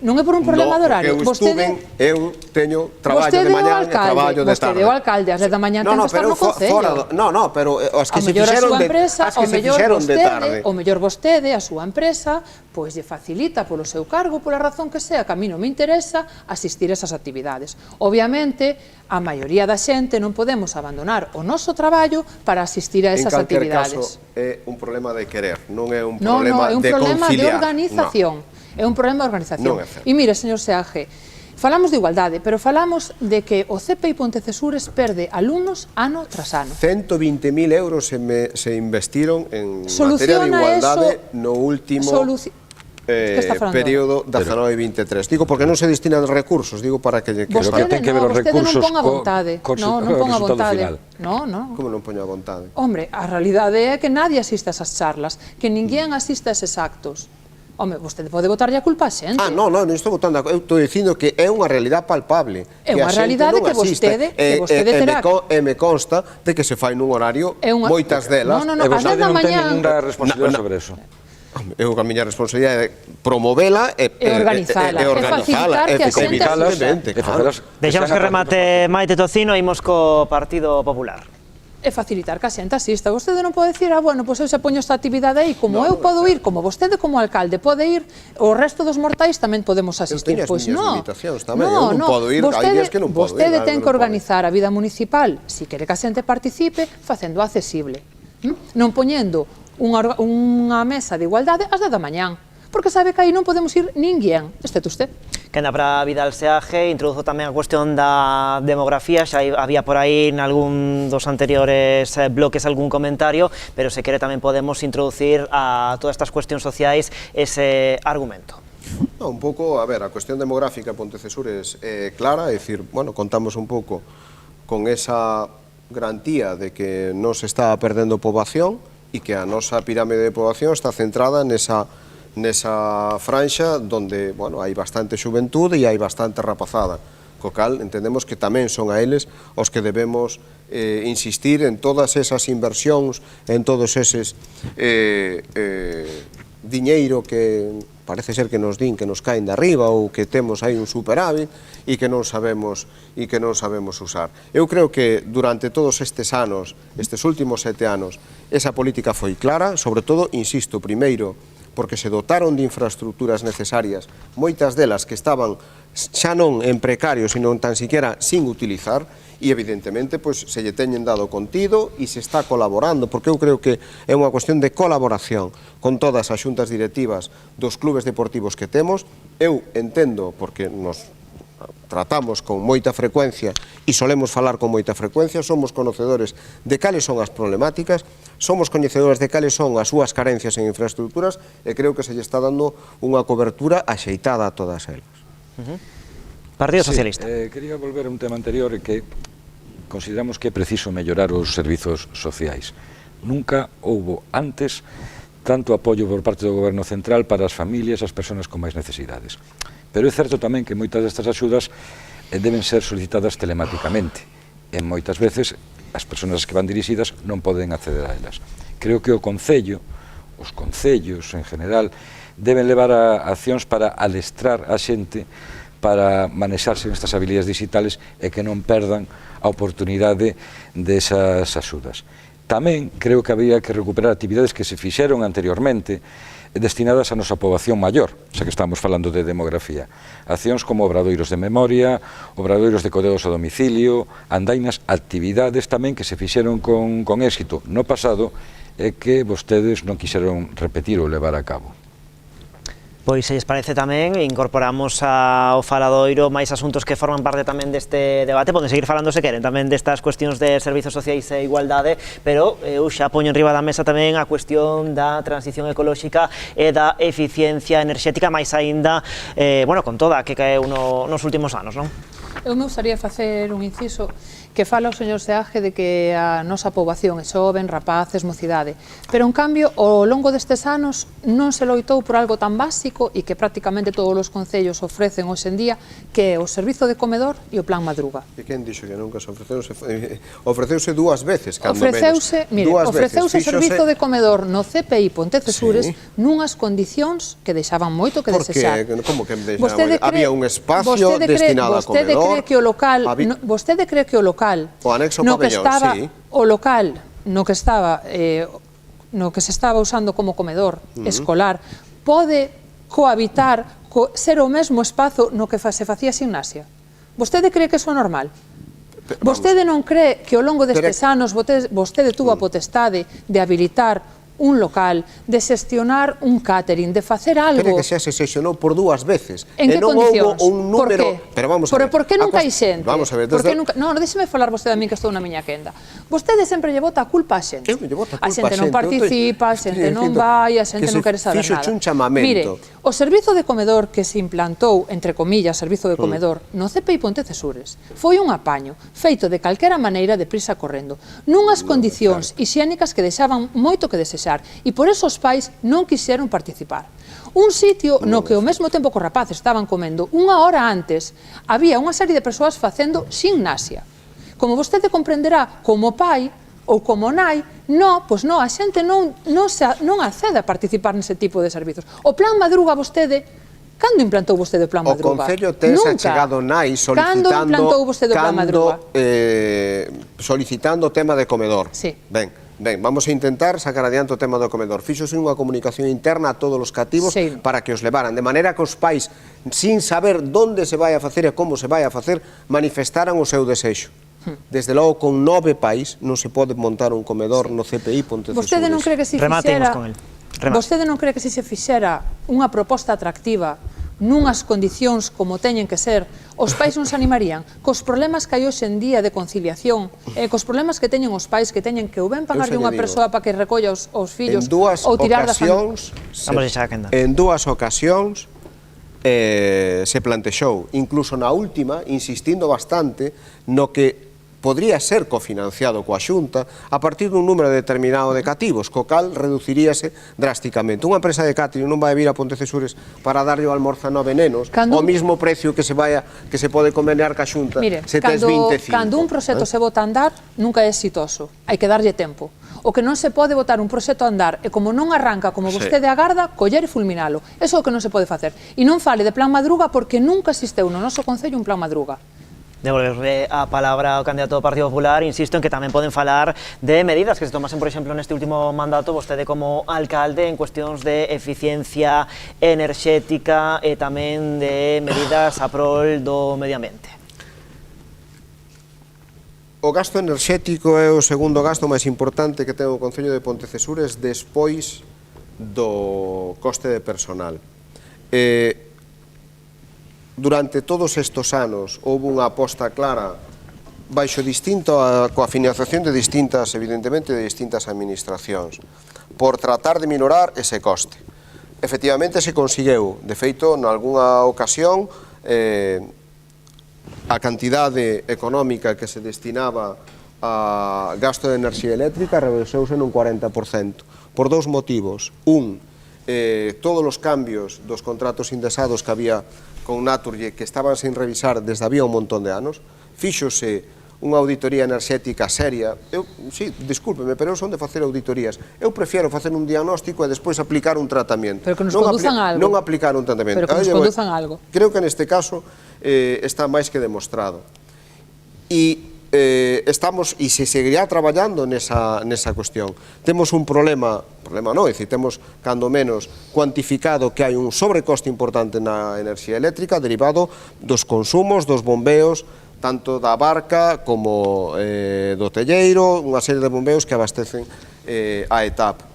Non é por un problema de horario. Eu teño traballo de mañá e traballo de tarde. Vostede o alcalde ás 10 da mañá ten que estar no concello. Non, pero as que se fixeron de tarde. O mellor vostede, a súa empresa, pois lle facilita polo seu cargo, pola razón que sea, que a mí non me interesa asistir a esas actividades. Obviamente, a maioría da xente non podemos abandonar o noso traballo para asistir a esas actividades. En calquer caso, é un problema de querer, non é un problema de conciliar. Non, é un problema de organización. É un problema de organización. E mire, señor Seaje, falamos de igualdade, pero falamos de que o CPI Pontecesures perde alumnos ano tras ano. 120.000 euros se investiron en materia de igualdade no último período 19-23. Digo, porque non se destinan recursos, digo para que... Vostede non pon a vontade. Non pon a vontade. Como non poño a vontade? Hombre, a realidade é que nadie asiste a esas charlas, que ninguén asiste a eses actos. Home, vostede pode votarlle a culpa a xente. Non estou votando, eu estou dicindo que é unha realidade palpable. É unha realidade que vostede terá... E me consta de que se fai nun horario, moitas delas... E vostede non ten ninguna responsabilidade sobre eso. Eu, a miña responsabilidade é promovela e organizala, e facilitar que a xente... Deixamos que remate Maite Tocino e imos co Partido Popular. e facilitar que a xente asista. Vostede non pode dicir, bueno, pois eu xa poño esta actividade aí, como eu podo ir, como vostede como alcalde pode ir, o resto dos mortais tamén podemos asistir. Eu teño as miñas limitacións tamén, eu non podo ir, hai días que non podo ir. Vostede ten que organizar a vida municipal, se quere que a xente participe, facendo accesible. Non poñendo unha mesa de igualdade ás 10 da mañán, porque sabe que aí non podemos ir ninguén, excepto usted. Que anda para Vidal Seaje, introduzo tamén a cuestión da demografía, xa había por aí en algún dos anteriores bloques algún comentario, pero se quere tamén podemos introducir a todas estas cuestións sociais ese argumento. Un pouco, a ver, a cuestión demográfica Pontecesures é clara, é dicir, bueno, contamos un pouco con esa garantía de que non se está perdendo poboación e que a nosa pirámide de poboación está centrada nesa franxa donde, bueno, hai bastante xuventude e hai bastante rapazada, co cal entendemos que tamén son a eles os que debemos insistir en todas esas inversións, en todos eses diñeiro que parece ser que nos din que nos caen de arriba ou que temos aí un superávit e que non sabemos usar. Eu creo que durante todos estes anos, estes últimos 7 anos, esa política foi clara, sobre todo, insisto, primeiro, porque se dotaron de infraestructuras necesarias, moitas delas que estaban xa non en precario, sino tan siquiera sin utilizar, e evidentemente se lle teñen dado contido e se está colaborando, porque eu creo que é unha cuestión de colaboración con todas as xuntas directivas dos clubes deportivos que temos. Eu entendo, porque nos tratamos con moita frecuencia e solemos falar con moita frecuencia, somos conocedores de cales son as problemáticas, somos coñecedores de cales son as súas carencias en infraestructuras e creo que se lle está dando unha cobertura axeitada a todas elas. Partido Socialista. Quería volver a un tema anterior que consideramos que é preciso mellorar os servizos sociais. Nunca houbo antes tanto apoio por parte do Goberno Central para as familias e as persoas con máis necesidades. Pero é certo tamén que moitas destas axudas deben ser solicitadas telemáticamente e moitas veces as persoas que van dirixidas non poden acceder a elas. Creo que o Concello, os concellos en general, deben levar a accións para alestrar a xente para manexarse nestas habilidades digitales e que non perdan a oportunidade desas axudas. Tamén creo que había que recuperar actividades que se fixeron anteriormente destinadas a nosa poboación maior, xa que estamos falando de demografía. Accións como obradoiros de memoria, obradoiros de coidados a domicilio, andainas, actividades tamén que se fixeron con éxito no pasado e que vostedes non quixeron repetir ou levar a cabo. Pois, se lles parece tamén, incorporamos ao faladoiro máis asuntos que forman parte tamén deste debate. Poden seguir falando se queren tamén destas cuestións de servizos sociais e igualdade, pero eu xa poño enriba da mesa tamén a cuestión da transición ecolóxica e da eficiencia enerxética, máis aínda, bueno, con toda a que caeu nos últimos anos, non? Eu me gustaría facer un inciso que fala o señor Seaje de que a nosa poboación é xoven, rapaces, mocidade, pero en cambio ao longo destes anos non se loitou por algo tan básico e que prácticamente todos os concellos ofrecen hoxe en día, que é o servizo de comedor e o plan madruga. E quen dixo que nunca se ofreceu? Ofreceuse dúas veces, cando ofreceuse, menos. Mire, ofreceuse servizo de comedor no CPI Pontecesures nunhas condicións que deixaban moito que desexar. Por que? Como que deixaban? Había un espacio destinado a comedor. Vostede cree que o local o anexo pabellón, sí. O local no que se estaba usando como comedor escolar pode cohabitar, ser o mesmo espazo no que se facía gimnasia? Vostede cree que eso é normal? Vostede non cree que ao longo destes anos vostede tuvo a potestade de habilitar un local, de xestionar un catering, de facer algo... Cree que xa se xestionou por dúas veces. En que condicións? Un número... Por que? Pero vamos a ver. Por que nunca hai xente? Vamos a ver. Non, déxeme falar vostede a mí que estou na miña quenda. Vostede sempre lle bota a culpa a xente. A xente non participa, a xente non vai, a xente non quere saber nada. Mire, o servizo de comedor que se implantou, entre comillas, servizo de comedor, no CPI Pontecesures, foi un apaño feito de calquera maneira de prisa correndo, nunhas condicións hixiénicas que deixaban moito que desexar. E por eso os pais non quixeron participar. Un sitio no que ao mesmo tempo que os rapaces estaban comendo, unha hora antes, había unha serie de persoas facendo gimnasia. Como vostede comprenderá, como pai ou como nai, a xente non accede a participar nese tipo de servizos. O plan madruga vostede Cando implantou vostede o Plan O Madruga? Concello ten achegado nai Cando implantou vostede o Plan Madruga? Solicitando o tema de comedor. Sí. Ben, vamos a intentar sacar adiante o tema do comedor. Fíxose unha comunicación interna a todos os cativos para que os levaran, de maneira que os pais, sin saber onde se vai a facer e como se vai a facer, manifestaran o seu desexo. Desde logo, con 9 pais non se pode montar un comedor no CPI Pontecesures. Vostede non cree que se Rematemos con el. Vostede non cree que se fixera unha proposta atractiva nunhas condicións como teñen que ser, os pais non se animarían? Cos problemas que hai hoxe en día de conciliación, cos problemas que teñen os pais, que teñen que ou ben pagarlle unha persoa para que recolla os fillos ou tirar das ocasións, en dúas ocasións se plantexou, incluso na última, insistindo bastante no que podría ser cofinanciado coa Xunta a partir dun número determinado de cativos, co cal reduciríase drásticamente. Unha empresa de catering non vai vir a Pontecesures para darlle o almorzo a 9 nenos ao mismo precio que se pode conveniar ca Xunta. Mire, se tes 25. Cando un proxecto se bota a andar, nunca é exitoso. Hai que darlle tempo. O que non se pode botar un proxecto a andar e como non arranca como vostede agarda, coller e fulminalo. Eso é o que non se pode facer. E non fale de Plan Madruga porque nunca existeu no noso Concello un Plan Madruga. Devolverle a palabra ao candidato do Partido Popular, insisto en que tamén poden falar de medidas que se tomasen, por exemplo, neste último mandato, vostede como alcalde, en cuestións de eficiencia enerxética e tamén de medidas a prol do medio ambiente. O gasto enerxético é o segundo gasto máis importante que ten o Concello de Pontecesures despois do coste de personal. Durante todos estes anos houve unha aposta clara baixo coa financiación de distintas, evidentemente, de distintas administracións por tratar de minorar ese coste. Efectivamente se conseguiu, de feito, nalgúna ocasión a cantidade económica que se destinaba a gasto de enerxía eléctrica reduceuse nun 40%, por dous motivos. Todos os cambios dos contratos indexados que había con Naturgy, que estaban sin revisar desde había un montón de anos, fíxose unha auditoría enerxética seria. Discúlpeme, pero eu son de facer auditorías. Eu prefiero facer un diagnóstico e despois aplicar un tratamento. Pero que nos conduzan algo. Non aplicar un tratamento. Pero que nos conduzan algo. Creo que neste caso está máis que demostrado. E estamos, e se seguirá traballando nesa cuestión. Temos un problema non, é dicir, temos, cando menos, cuantificado que hai un sobrecoste importante na enerxía eléctrica derivado dos consumos, dos bombeos, tanto da barca como do telleiro, unha serie de bombeos que abastecen a ETAP.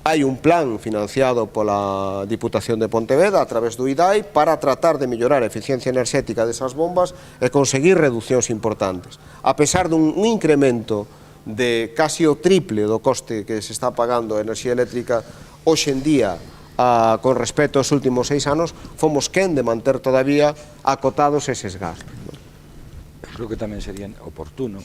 Hai un plan financiado pola Diputación de Pontevedra a través do IDAI para tratar de mellorar a eficiencia enerxética desas bombas e conseguir reduccións importantes. A pesar dun incremento de casi o triple do coste que se está pagando a enerxía eléctrica hoxe en día con respecto aos últimos 6 anos, fomos quen de manter todavía acotados eses gastos. Creo que tamén sería oportuno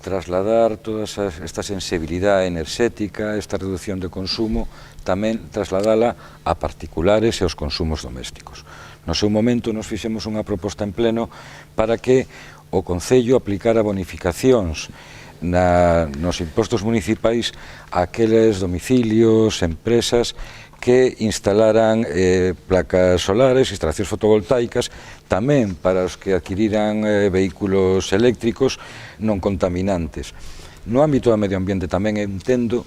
trasladar toda esta sensibilidade enerxética, esta reducción de consumo, tamén trasladala a particulares e aos consumos domésticos. No seu momento nos fixemos unha proposta en pleno para que o Concello aplicara bonificacións nos impostos municipais a aqueles domicilios, empresas que instalaran placas solares, instalacións fotovoltaicas, tamén para os que adquiriran vehículos eléctricos non contaminantes. No ámbito do medio ambiente tamén entendo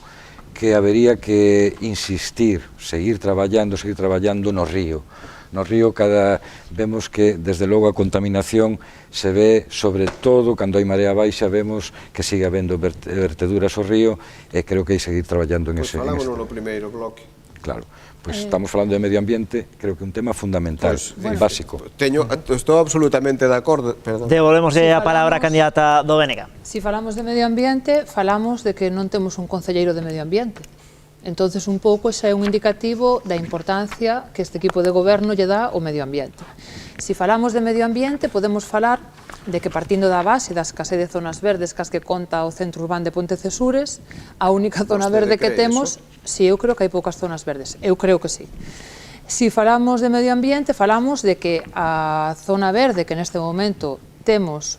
que habería que insistir, seguir traballando no río. No río vemos que, desde logo, a contaminación se ve, sobre todo, cando hai marea baixa, vemos que sigue habendo verteduras ao río e creo que hai que seguir traballando en ese... Falamos no primeiro bloque. Claro, pois estamos falando de medio ambiente, creo que é un tema fundamental, básico. Estou absolutamente de acordo. Devolvemos a palabra a candidata do BNG. Si falamos de medio ambiente, falamos de que non temos un concelleiro de medio ambiente. Entonces, un pouco, ese é un indicativo da importancia que este equipo de goberno lle dá ao medio ambiente. Si falamos de medio ambiente, podemos falar de que, partindo da base da escasez de zonas verdes cas que conta o centro urbano de Pontecesures, a única zona verde que temos, si eu creo que hai poucas zonas verdes, eu creo que sí. Si falamos de medio ambiente, falamos de que a zona verde que neste momento temos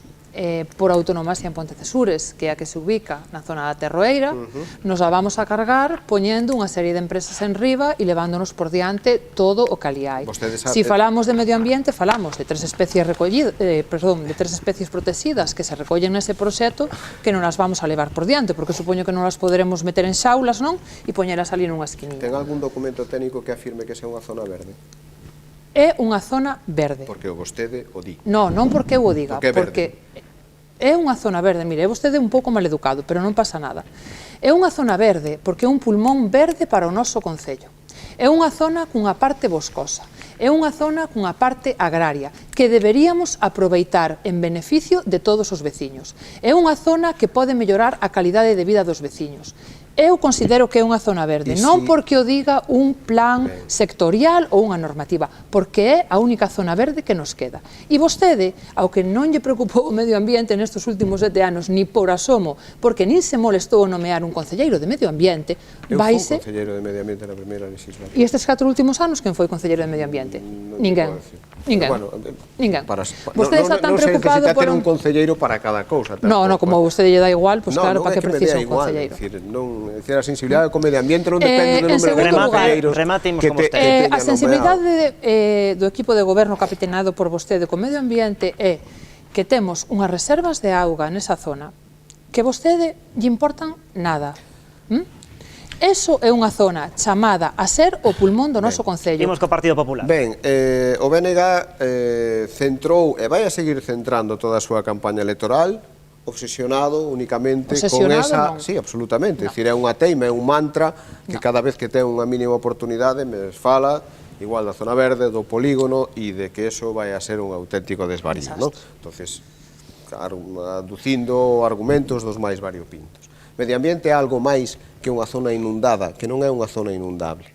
por autonomasia en Pontecesures, que é a que se ubica na zona da Terroeira, nos a vamos a cargar poñendo unha serie de empresas en riba e levándonos por diante todo o que ali hai. Si falamos de medio ambiente, falamos de 3 especies de 3 especies protegidas que se recollen nese proxecto que non as vamos a levar por diante, porque supoño que non as poderemos meter en xaulas, non? E poñelas ali nunha esquinilla. Ten algún documento técnico que afirme que sea unha zona verde? É unha zona verde. Porque vostede o di. Non porque eu o diga, porque é unha zona verde, mire, é vostede un pouco maleducado, pero non pasa nada. É unha zona verde porque é un pulmón verde para o noso concello. É unha zona cunha parte boscosa, é unha zona cunha parte agraria que deberíamos aproveitar en beneficio de todos os veciños. É unha zona que pode mellorar a calidade de vida dos veciños. Eu considero que é unha zona verde, non porque o diga un plan sectorial ou unha normativa, porque é a única zona verde que nos queda. E vostede, ao que non lle preocupou o medio ambiente nestes últimos 7 anos, ni por asomo, porque nin se molestou a nomear un concelleiro de medio ambiente, Eu vaise... fui concelleiro de medio ambiente na primeira legislatura. E estes 4 últimos anos, quen foi concelleiro de medio ambiente? Ninguén. Ninguén. Vostede está tan preocupado por un concelleiro para cada cousa. Non, como vostede lle dá igual, pois claro, para que precisa un concelleiro. A sensibilidade co medio ambiente non depende do número de concelleiros. A sensibilidade do equipo de goberno capitaneado por vostede co medio ambiente é que temos unhas reservas de auga nesa zona que vostede lle importan nada. Eso é unha zona chamada a ser o pulmón do noso concello. Imos co Partido Popular. Ben, o BNG centrou e vai a seguir centrando toda a súa campaña electoral obsesionado únicamente con esa... Sí, absolutamente. É dicir, é unha teima, é un mantra que cada vez que ten unha mínima oportunidade me fala igual da zona verde, do polígono e de que eso vai a ser un auténtico desvarío, non? Entonces, aducindo argumentos dos máis variopintos. Medio ambiente é algo máis que unha zona inundada, que non é unha zona inundable.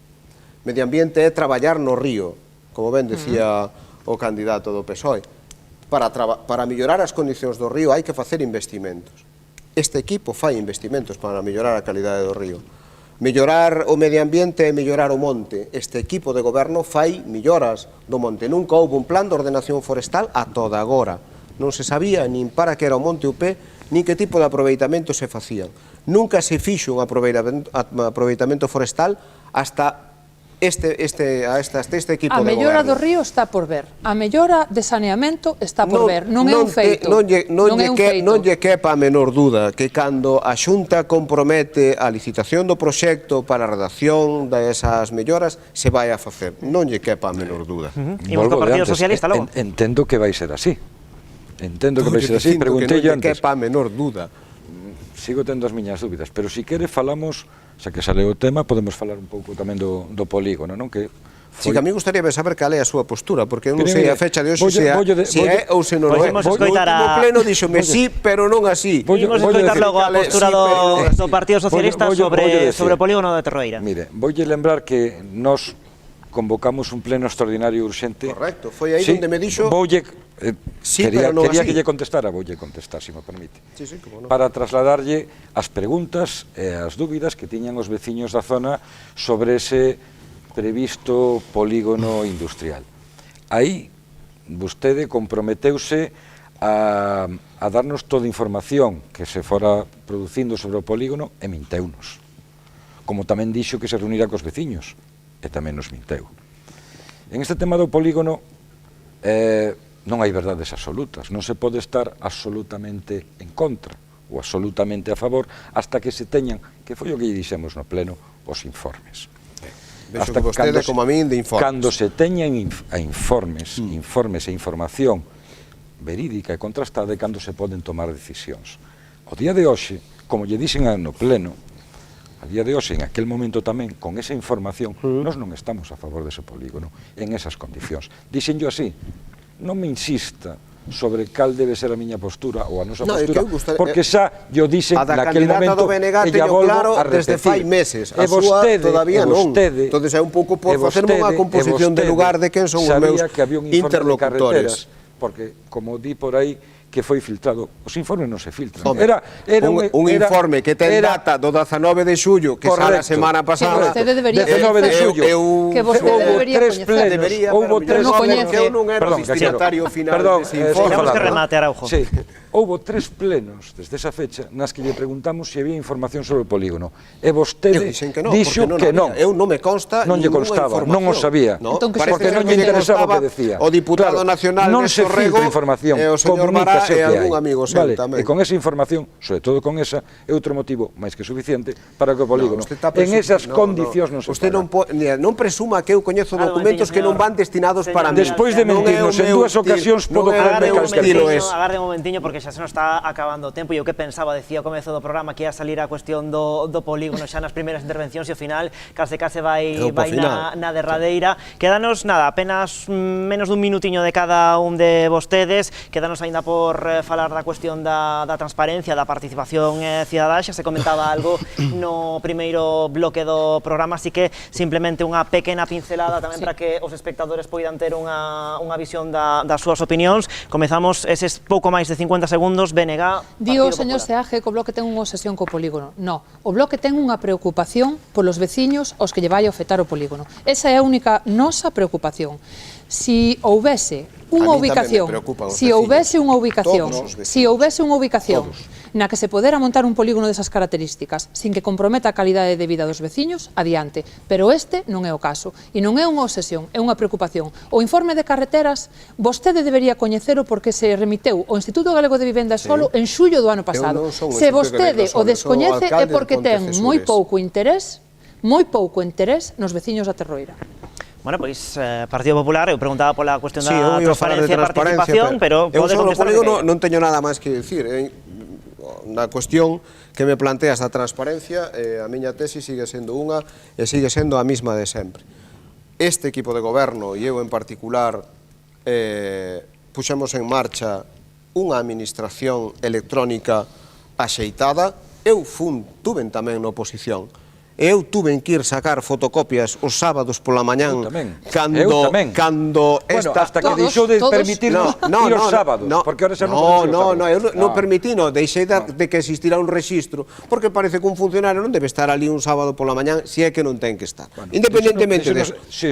Medio ambiente é traballar no río, como ben decía o candidato do PSOE. Para mellorar as condicións do río hai que facer investimentos. Este equipo fai investimentos para mellorar a calidade do río. Mellorar o medio ambiente e mellorar o monte. Este equipo de goberno fai melloras do monte. Nunca houve un plan de ordenación forestal a toda agora. Non se sabía nin para que era o monte UP, nin que tipo de aproveitamento se facían. Nunca se fixo un aproveitamento forestal hasta este equipo de goberno. A mellora do río está por ver. A mellora de saneamento está por ver. Non é un feito. Non lle quepa a menor dúda que cando a Xunta compromete a licitación do proxecto para a redacción desas melloras se vai a facer. Non lle quepa a menor dúda. Imos co Partido Socialista logo. Entendo que vai ser así. Entendo que vai ser así. Preguntei antes. Non lle quepa a menor dúda. Sigo tendo as miñas dúbidas, pero si quere falamos, xa que sale o tema, podemos falar un pouco tamén do polígono, non? Que Si, que a mí gustaría saber cal é a súa postura, porque eu non sei a fecha de hoxe se é ou se non é. O último pleno díxome sí, pero non así. Imos escoitar logo a postura do Partido Socialista sobre o polígono de Terroeira. Mire, voulle lembrar que nos convocamos un pleno extraordinario urxente. Correcto, foi aí onde me dixo... Quería que lle contestara, voulle contestar, se me permite. Para trasladarlle as preguntas e as dúbidas que tiñan os veciños da zona sobre ese previsto polígono industrial. Aí, vostede comprometeuse a darnos toda a información que se fora producindo sobre o polígono e minteunos. Como tamén dixo que se reunira cos veciños, e tamén nos minteu. En este tema do polígono non hai verdades absolutas, non se pode estar absolutamente en contra ou absolutamente a favor hasta que se teñan, que foi o que lle dixemos no pleno, os informes. Vexo que vostede, como a min, de informes. Cando se teñan informes e información verídica e contrastada, cando se poden tomar decisións. O día de hoxe, como lle dixen no pleno, a día de hoxe, en aquel momento tamén, con esa información, nós non estamos a favor dese polígono, en esas condicións. Dixenllo así, non me insista sobre cal debe ser a miña postura ou a nosa postura, porque xa yo dixen naquel momento e ya volvo a repetir. Desde fai meses, a súa todavía non. Entón é un pouco por facerme unha composición de lugar de quen son os meus interlocutores. Porque, como di por aí, que foi filtrado. Os informes non se filtran. Era un informe que ten data do 19 de xullo, que sale a semana pasada. Que vostede debería coñecer. Que vostede debería coñecer. Houve 3 plenos. Eu non era o destinatario final dese informe. Temos que remate, Araujo. houbo 3 plenos desde esa fecha nas que lle preguntamos se había información sobre o polígono. E vostede dixo que non. Eu non me consta non lle constaba, non o sabía, porque non lle interesaba o que decía. O diputado nacional non se filtra información, e o señor Bará e algún amigo seu tamén. E con esa información, sobre todo con esa, é outro motivo máis que suficiente para que o polígono en esas condicións non se Usted non presuma que eu coñezo documentos que non van destinados para mí. Despois de mentirnos en 2 ocasións, podo creerme calquer cousa. Agarde un momentiño, porque xa se nos está acabando o tempo, e eu que pensaba, decía ao comezo do programa que ia salir a cuestión do polígono xa nas primeiras intervencións e ao final case vai na derradeira. Quédanos, nada, apenas menos dun minutiño de cada un de vostedes, quédanos aínda por falar da cuestión da transparencia, da participación cidadá. Xa se comentaba algo no primeiro bloque do programa, así que simplemente unha pequena pincelada tamén para que os espectadores poidan ter unha visión das súas opinións. Comezamos eses pouco máis de 50 segundos. BNG, Dio o señor Seaje que o Bloque ten unha obsesión co polígono. No, o Bloque ten unha preocupación polos veciños aos que lle vai afectar o polígono. Esa é a única nosa preocupación. Si houvese unha ubicación, na que se podera montar un polígono desas características sin que comprometa a calidade de vida dos veciños, adiante. Pero este non é o caso. E non é unha obsesión, é unha preocupación. O informe de carreteras, vostede debería coñecelo porque se remiteu ao Instituto Galego de Vivenda e Solo en xullo do ano pasado. Se vostede o descoñece é porque ten moi pouco interés nos veciños da Terroira. Bueno, pois, Partido Popular, eu preguntaba pola cuestión da transparencia e participación, pero pode contestar. Eu non teño nada máis que dicir. Na cuestión que me planteas da transparencia, a miña tesi sigue sendo unha e sigue sendo a mesma de sempre. Este equipo de goberno e eu en particular puxemos en marcha unha administración electrónica axeitada. Eu tuven tamén na oposición. Eu tuven que ir sacar fotocopias os sábados pola mañán cando hasta que deixou de permitirnos ir os sábados, porque ahora xa non podemos ir os sábados. Eu non permití, deixei de que existira un rexistro, porque parece que un funcionario non debe estar ali un sábado pola mañán se é que non ten que estar, independentemente de eso. Sí.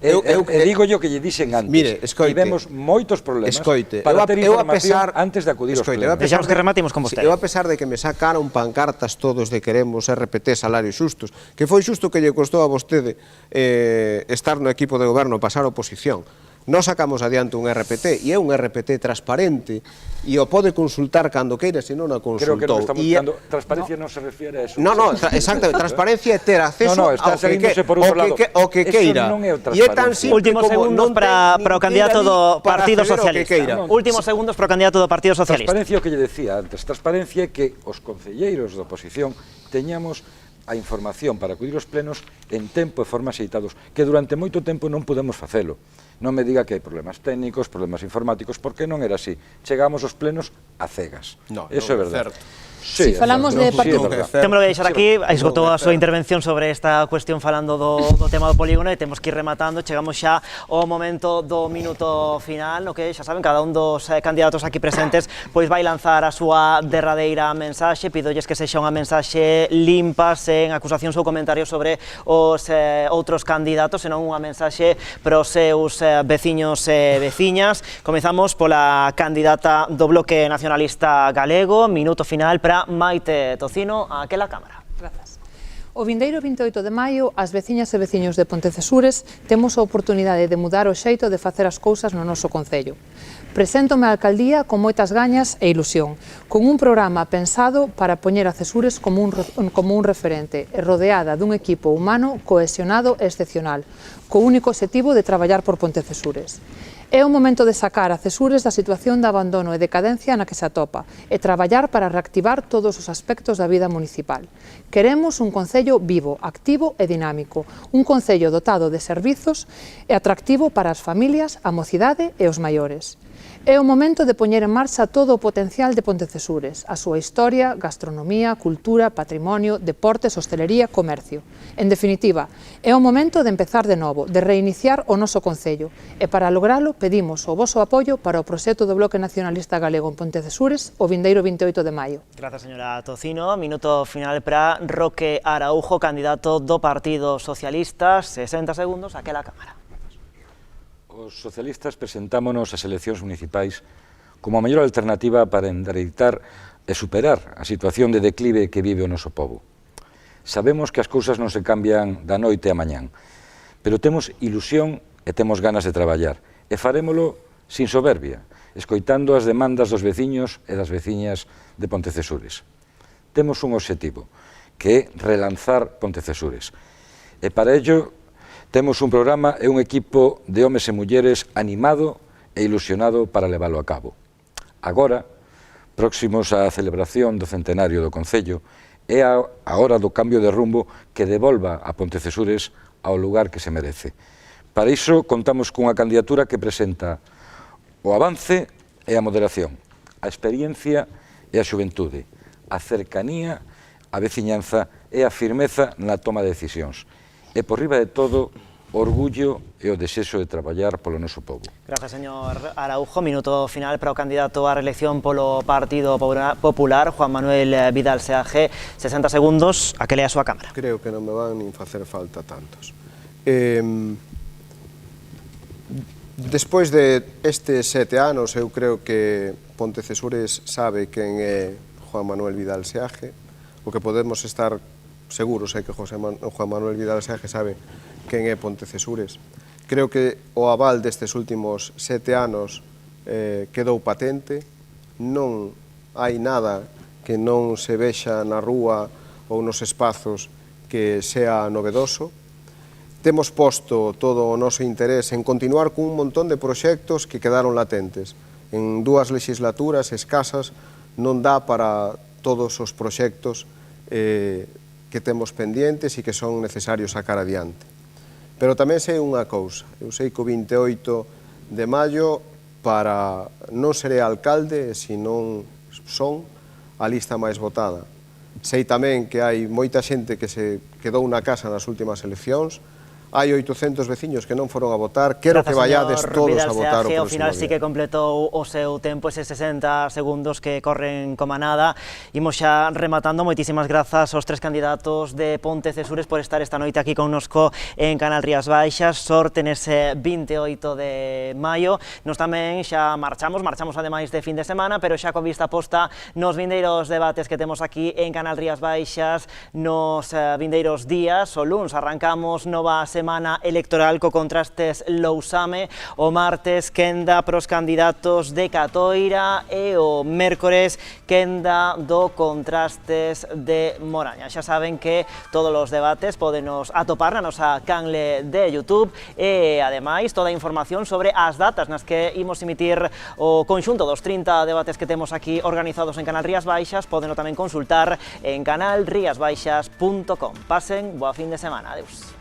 Digo yo que lle dixen antes, tivemos moitos problemas para ter información antes de acudir aos plenos. Deixamos que rematimos con vostede. Eu, a pesar de que me sacaron pancartas todos de queremos RPT salarios xustos, que foi xusto que lle costou a vostede estar no equipo de goberno, pasar a oposición. Nós sacamos adiante un RPT e é un RPT transparente e o pode consultar cando queira, se non a consultou. Creo que non estamos buscando, transparencia non se refiere a eso. Non, exactamente, transparencia é ter acceso ao que queira. E é tan simple como non para o candidato do Partido Socialista. Últimos segundos para o candidato do Partido Socialista. Transparencia o que lle decía antes, transparencia é que os concelleiros da oposición teñamos a información para acudir aos plenos en tempo e forma axeitados, que durante moito tempo non pudemos facelo. Non me diga que hai problemas técnicos, problemas informáticos, porque non era así. Chegamos aos plenos a cegas. Eso é verdade. Si falamos de partido... Temos que deixar aquí, esgotou a súa intervención sobre esta cuestión falando do tema do polígono e temos que ir rematando, chegamos xa ao momento do minuto final, no que xa saben, cada un dos candidatos aquí presentes pois vai lanzar a súa derradeira mensaxe, pidolles que sexa unha mensaxe limpa, sen acusacións ou comentarios sobre os outros candidatos, senón unha mensaxe para os seus veciños e veciñas. Comezamos pola candidata do Bloque Nacionalista Galego, minuto final para Maite Tocino, a aquela cámara. Grazas. O vindeiro 28 de maio, as veciñas e veciños de Pontecesures temos a oportunidade de mudar o xeito de facer as cousas no noso concello. Preséntome á alcaldía con moitas gañas e ilusión, con un programa pensado para poñer a Cesures como un referente e rodeada dun equipo humano cohesionado e excepcional, co único objetivo de traballar por Pontecesures. É o momento de sacar a Cesures da situación de abandono e decadencia na que se atopa e traballar para reactivar todos os aspectos da vida municipal. Queremos un concello vivo, activo e dinámico, un concello dotado de servizos e atractivo para as familias, a mocidade e os maiores. É o momento de poñer en marcha todo o potencial de Pontecesures, a súa historia, gastronomía, cultura, patrimonio, deportes, hostelería, comercio. En definitiva, é o momento de empezar de novo, de reiniciar o noso concello, e para logralo pedimos o voso apoio para o proxecto do Bloque Nacionalista Galego en Pontecesures o vindeiro 28 de maio. Grazas, señora Tocino. Minuto final para Roque Araújo, candidato do Partido Socialista. 60 segundos, aquela cámara. Os socialistas presentámonos ás eleccións municipais como a mellor alternativa para endereitar e superar a situación de declive que vive o noso pobo. Sabemos que as cousas non se cambian da noite a mañán, pero temos ilusión e temos ganas de traballar, e farémolo sin soberbia, escoitando as demandas dos veciños e das veciñas de Pontecesures. Temos un obxectivo, que é relanzar Pontecesures, e para ello temos un programa e un equipo de homes e mulleres animado e ilusionado para leválo a cabo. Agora, próximos á celebración do centenario do Concello, é a hora do cambio de rumbo que devolva a Pontecesures ao lugar que se merece. Para iso, contamos cunha candidatura que presenta o avance e a moderación, a experiencia e a xuventude, a cercanía, a veciñanza e a firmeza na toma de decisións. E, por riba de todo, o orgullo e o desexo de traballar polo noso pobo. Gracias, señor Araujo. Minuto final para o candidato á reelección polo Partido Popular, Juan Manuel Vidal Seaje. 60 segundos, a que lea a súa cámara. Creo que non me van nin facer falta tantos. Despois de estes 7 anos, eu creo que Pontecesures sabe quen é Juan Manuel Vidal Seaje. O que podemos estar seguros é que Juan Manuel Vidal Seaje sabe quen é Pontecesures. Creo que o aval destes últimos 7 anos quedou patente. Non hai nada que non se vexa na rúa ou nos espazos que sea novedoso. Temos posto todo o noso interés en continuar cun montón de proxectos que quedaron latentes. En 2 legislaturas escasas non dá para todos os proxectos que temos pendientes e que son necesarios sacar adiante. Pero tamén sei unha cousa, eu sei que o 28 de maio para non seré alcalde se non son a lista máis votada. Sei tamén que hai moita xente que se quedou na casa nas últimas eleccións. Hai 800 veciños que non foron a votar. Quero que vayades todos a votar o próximo día. Ao final sí que completou o seu tempo, eses 60 segundos que corren como nada. Imos xa rematando. Moitísimas grazas aos 3 candidatos de Pontecesures por estar esta noite aquí connosco en Canal Rías Baixas. Sorte nese 28 de maio. Nos tamén xa marchamos ademais de fin de semana, pero xa con vista posta nos vindeiros debates que temos aquí en Canal Rías Baixas nos vindeiros días. O luns arrancamos nova semana electoral co Contrastes Lousame, o martes quenda pros candidatos de Catoira e o mércores quenda do Contrastes de Moraña. Xa saben que todos os debates podenos atopar na nosa canle de YouTube e, ademais, toda a información sobre as datas nas que imos emitir o conxunto dos 30 debates que temos aquí organizados en Canal Rías Baixas, podeno tamén consultar en canalriasbaixas.com. Pasen boa fin de semana. Adeus.